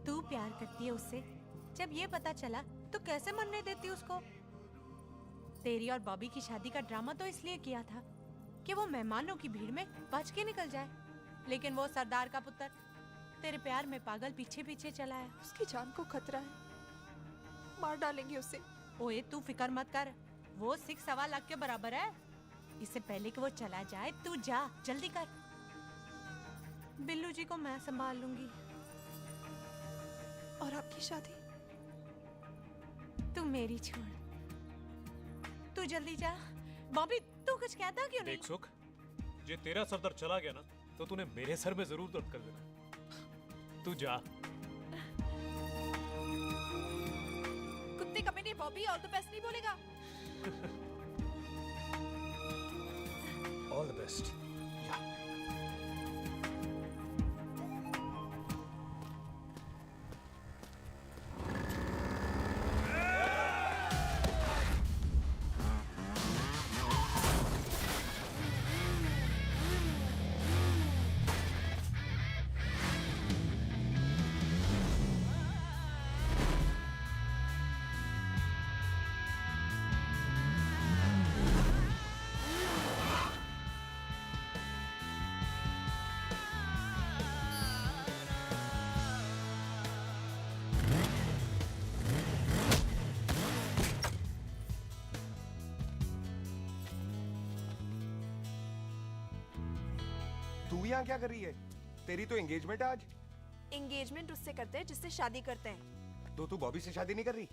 तू प्यार करती है उससे। जब ये पता चला तो कैसे मरने देती उसको? तेरी और बॉबी की शादी का ड्रामा तो इसलिए किया था कि वो मेहमानों की भीड़ में बच के निकल जाए, लेकिन वो सरदार का पुत्र तेरे प्यार में पागल पीछे पीछे चला है। उसकी जान को खतरा है, मार डालेंगे उसे। ओए, तू फिक्र मत कर, वो 6.25 लाख के बराबर है। इससे पहले कि वो चला जाए तू जा, जल्दी कर। बिल्लू जी को मैं संभाल लूंगी। और आपकी शादी? तू मेरी छोड़, तू जल्दी जा। बॉबी, तू कुछ कहता क्यों नहीं? देख सुख, जे तेरा सरदार चला गया ना तो तूने मेरे सर में जरूर दर्द कर देना। तू जा। कुत्ते कमीने बॉबी, ऑल द बेस्ट नहीं बोलेगा? All the best. तू यहाँ क्या कर रही है? तेरी तो एंगेजमेंट है आज। एंगेजमेंट उससे करते हैं जिससे शादी करते हैं। तो तू बॉबी से शादी नहीं कर रही?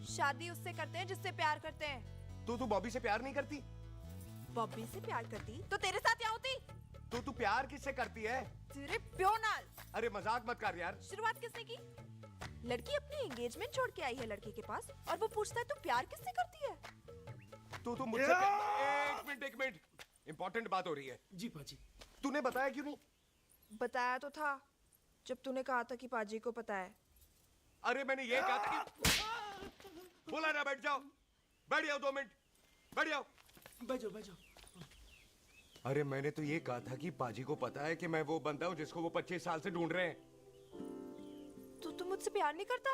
शादी उससे करते हैं जिससे प्यार करते हैं। तो तू बॉबी से प्यार नहीं करती? बॉबी से प्यार करती तो तेरे साथ क्या होती? तो तू प्यार किससे करती है? तेरे प्यो नाल। अरे मजाक मत कर यार। शुरुआत किसने की? लड़की अपनी एंगेजमेंट छोड़ के आई है लड़के के पास और वो पूछता है तू प्यार किससे करती है? तो मुझसे एक मिनट इंपॉर्टेंट बात हो रही है। जी पाजी। तूने बताया क्यों नहीं? बताया तो था जब तूने कहा था कि पाजी को पता है। अरे मैंने ये कहा था कि बोला ना बैठ जाओ 2 मिनट बैठ जाओ। बैठ जाओ। अरे मैंने तो ये कहा था कि पाजी को पता है कि मैं वो बंदा हूँ जिसको वो 25 साल से ढूंढ रहे हैं। तो तू मुझसे प्यार नहीं करता?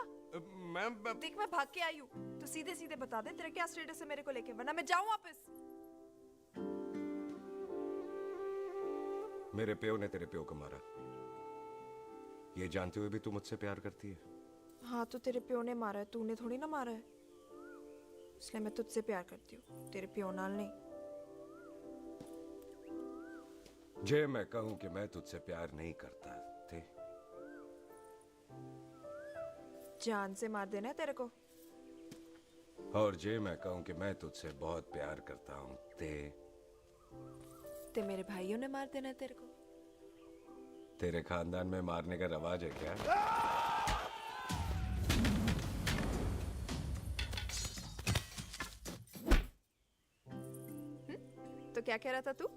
मैं देख मैं भाग के आई हूँ, तो सीधे सीधे बता दे तेरा क्या स्टेटस है मेरे को लेके, वरना मैं जाऊँ वापस। मेरे प्यो ने तेरे प्यो को मारा, ये जानते हुए भी तू मुझसे प्यार करती है? हाँ तो तेरे प्यो ने मारा है, तूने थोड़ी ना मारा है, इसलिए मैं तुझसे प्यार करती हूँ, तेरे प्यो नाल नहीं। जे मैं कहूं कि मैं तुझसे प्यार नहीं करता थे, जान से मार देना है तेरे को। और जे मैं कहूं कि मैं तुझसे बहुत प्यार करता हूं ते मेरे भाइयों ने मार देना है तेरे को। तेरे खानदान में मारने का रवाज है क्या? तो क्या कह रहा था तू?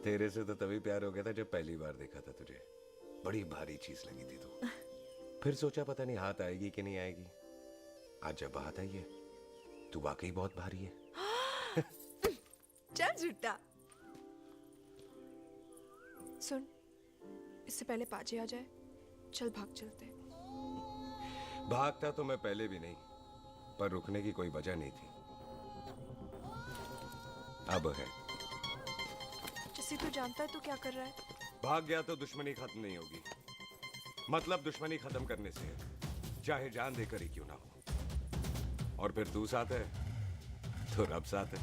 तेरे से तो तभी प्यार हो गया था जब पहली बार देखा था तुझे, बड़ी भारी चीज लगी थी तू। फिर सोचा पता नहीं हाथ आएगी कि नहीं आएगी, आज जब हाथ आई है तू वाकई बहुत भारी है। चल झूठा। सुन, इससे पहले पाजी आ जाए, चल भाग चलते। भागता तो मैं पहले भी नहीं, पर रुकने की कोई वजह नहीं थी, अब है। जैसे तू जानता है तू क्या कर रहा है। भाग गया तो दुश्मनी खत्म नहीं होगी, मतलब दुश्मनी खत्म करने से है, चाहे जान देकर ही क्यों ना हो। और फिर तू साथ है तो रब साथ है।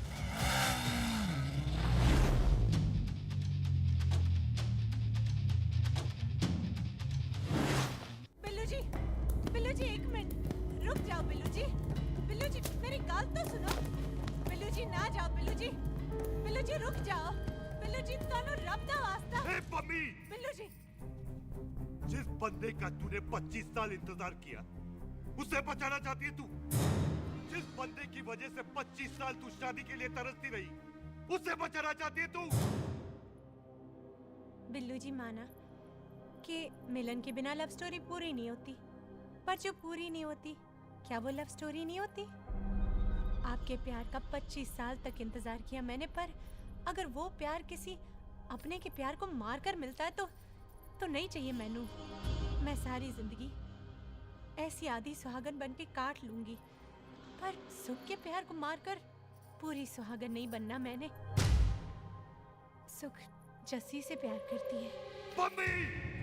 बिल्लू जी एक मिनट रुक जाओ। बिल्लू जी मेरी बात तो सुनो। बिल्लू जी ना जाओ। बिल्लू जी रुक जाओ। बिल्लू जी दोनों रब दा वास्ता। ए पम्मी, बिल्लू जी जिस बंदे का तूने 25 साल इंतजार किया उसे बचाना चाहती है तू? जिस बंदे की वजह से 25 साल तू शादी के लिए तरसती रही उसे बचाना चाहती है तू? बिल्लू जी माना कि मिलन के बिना लव स्टोरी पूरी नहीं होती, पर जो पूरी नहीं होती क्या वो लव स्टोरी नहीं होती? आपके प्यार का 25 साल तक इंतजार किया मैंने, पर अगर वो प्यार किसी अपने के प्यार को मार कर मिलता है तो नहीं चाहिए मैनू। मैं सारी जिंदगी ऐसी आधी सुहागन बन के काट लूंगी, पर सुख के प्यार को मारकर पूरी सुहागन नहीं बनना मैंने। सुख जस्सी से प्यार करती है। पम्मी!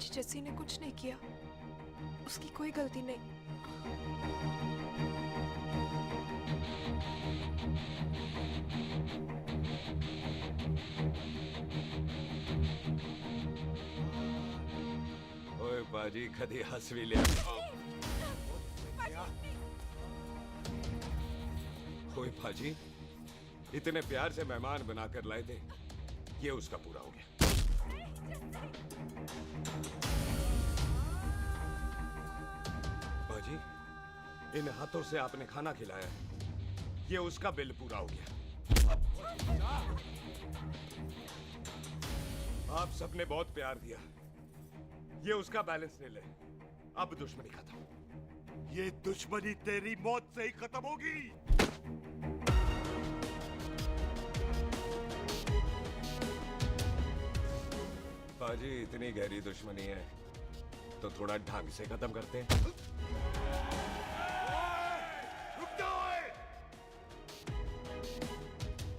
जस्सी ने कुछ नहीं किया, उसकी कोई गलती नहीं। ओए बाजी कदी हंस भी लिया। ओए बाजी इतने प्यार से मेहमान बनाकर लाए थे, ये उसका पूरा हो गया। पाजी, इन हाथों से आपने खाना खिलाया है, ये उसका बिल पूरा हो गया। आप सबने बहुत प्यार दिया, ये उसका बैलेंस ले ले। अब दुश्मनी खत्म। ये दुश्मनी तेरी मौत से ही खत्म होगी। पाजी, इतनी गहरी दुश्मनी है तो थोड़ा ढंग से खत्म करते हैं। रुक जाओ!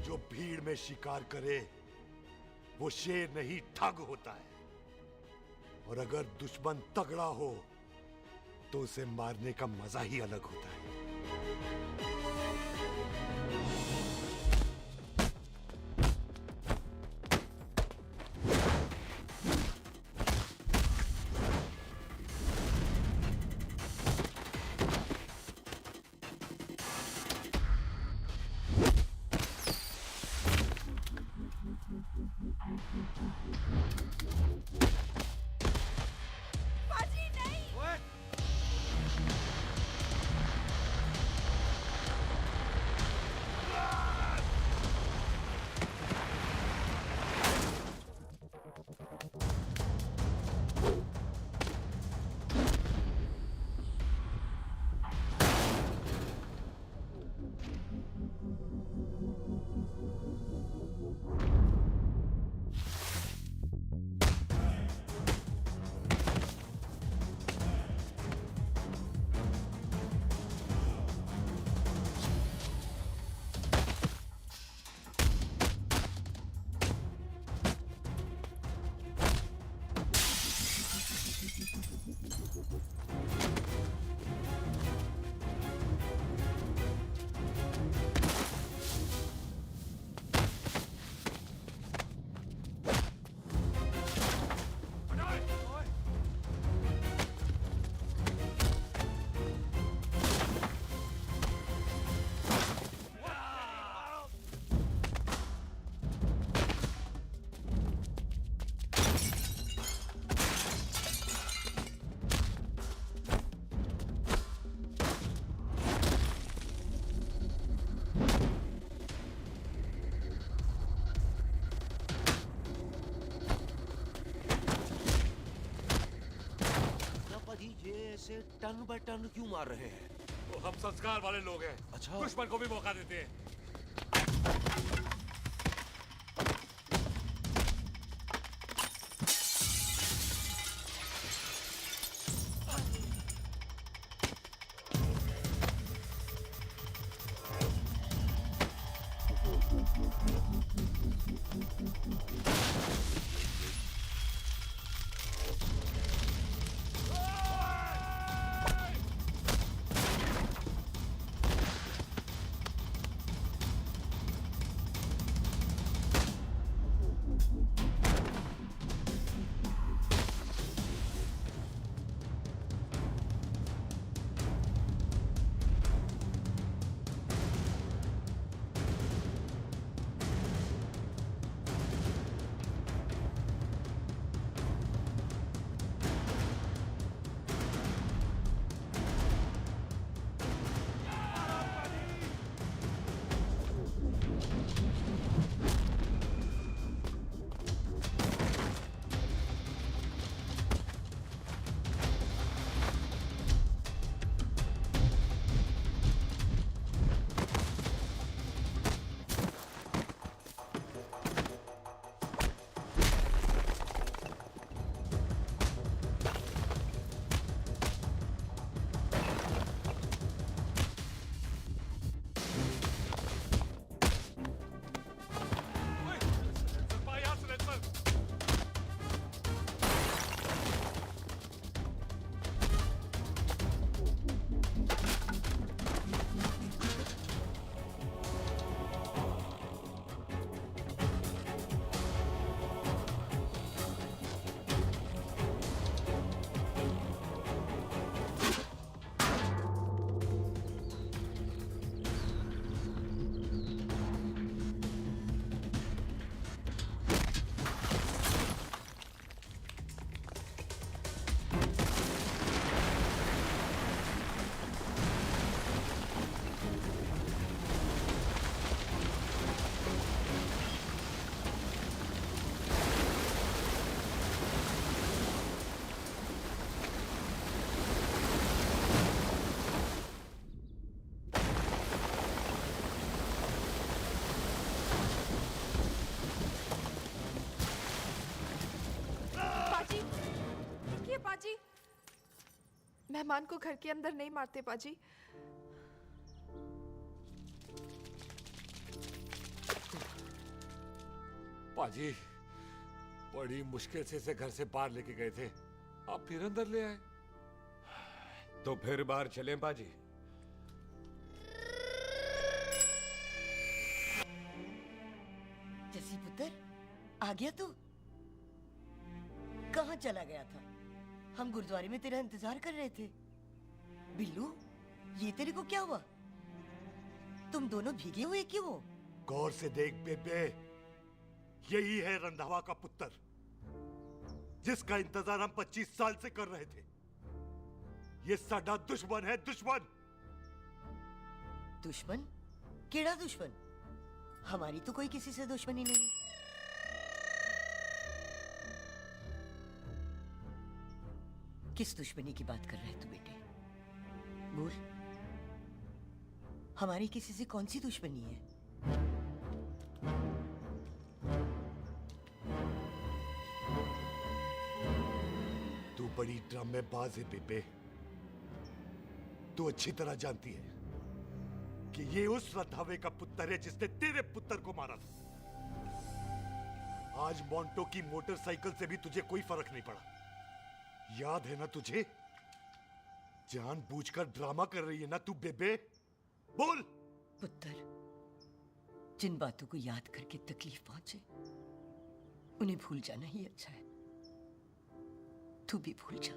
जो भीड़ में शिकार करे वो शेर नहीं ठग होता है, और अगर दुश्मन तगड़ा हो तो उसे मारने का मजा ही अलग होता है। पाजी नहीं। ऐसे टन बाय टन क्यों मार रहे हैं? तो हम संस्कार वाले लोग हैं। अच्छा। दुश्मन को भी मौका देते हैं। मेहमान को घर के अंदर नहीं मारते पाजी। पाजी, बड़ी मुश्किल से इसे घर से बाहर लेके गए थे, आप फिर अंदर ले आए। तो फिर बाहर चले पाजी। जसी पुत्र, आ गया तू? कहाँ चला गया था? हम गुरुद्वारे में तेरा इंतजार कर रहे थे। बिल्लू, ये तेरे को क्या हुआ? तुम दोनों भीगे हुए क्यों हो? गौर से देख बेबे, यही है रंधावा का पुत्र, जिसका इंतजार हम 25 साल से कर रहे थे। ये साडा दुश्मन है, दुश्मन। दुश्मन? केड़ा दुश्मन? हमारी तो कोई किसी से दुश्मनी नहीं। किस दुश्मनी की बात कर रहे तू बेटे? बोल, हमारी किसी से कौन सी दुश्मनी है? तू बड़ी ड्रामेबाज है बेबे। तू अच्छी तरह जानती है कि ये उस रंधावे का पुत्र है जिसने तेरे पुत्र को मारा था। आज मोंटो की मोटरसाइकिल से भी तुझे कोई फर्क नहीं पड़ा। याद है ना तुझे? जानबूझकर ड्रामा कर रही है ना तू बेबे? बोल। पुत्र, जिन बातों को याद करके तकलीफ पहुंचे उन्हें भूल जाना ही अच्छा है। तू भी भूल जा।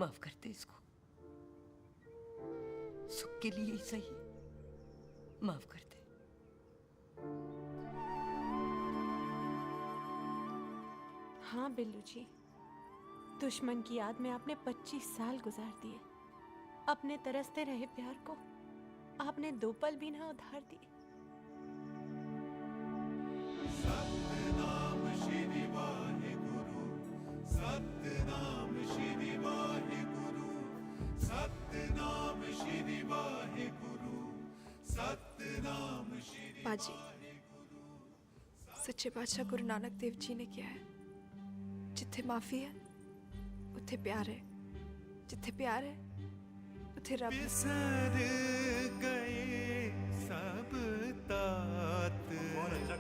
माफ कर दे इसको, सुख के लिए ही सही, माफ कर दे। हाँ बिल्लू जी, दुश्मन की याद में आपने 25 साल गुजार दिए। अपने तरसते रहे प्यार को आपने 2 पल भी ना उधार दिए। सतनाम श्री वाहेगुरु, सतनाम श्री वाहेगुरु, सतनाम श्री वाहेगुरु, सतनाम श्री पाजी, सच्चे बादशाह गुरु नानक देव जी ने किया है, जिथे माफी है उथे प्यार है, जिथे प्यार है उथे रब है। बिसर गए सब तात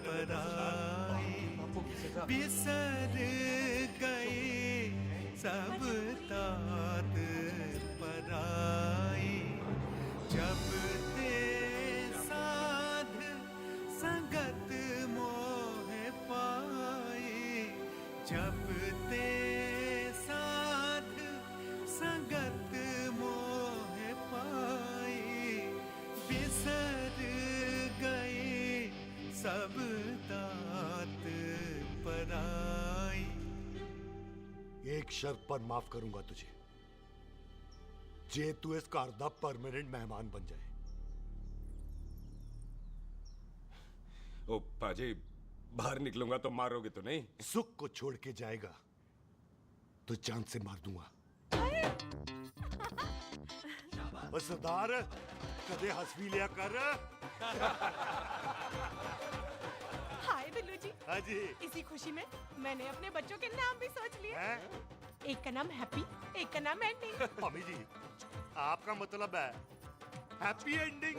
पराई, बिसर गए सब तात पराई, जब ते साध संगत मोह पाई, जब ते साध संगत मोह पाई, बिसर गए सब तात पराई। एक शर्त पर माफ करूंगा तुझे, जे तू इस कार दा परमानेंट मेहमान बन जाए। ओ पाजी, बाहर निकलूंगा तो मारोगे तो नहीं? सुख को छोड़ के जाएगा तो जान से मार दूंगा। और सरदार, कदे हंस भी लिया कर। हाय बिल्लू जी। हाँ जी। इसी खुशी में मैंने अपने बच्चों के नाम भी सोच लिए। एक का नाम हैप्पी, एक का नाम एंडिंग। मम्मी जी, आपका मतलब है हैप्पी एंडिंग।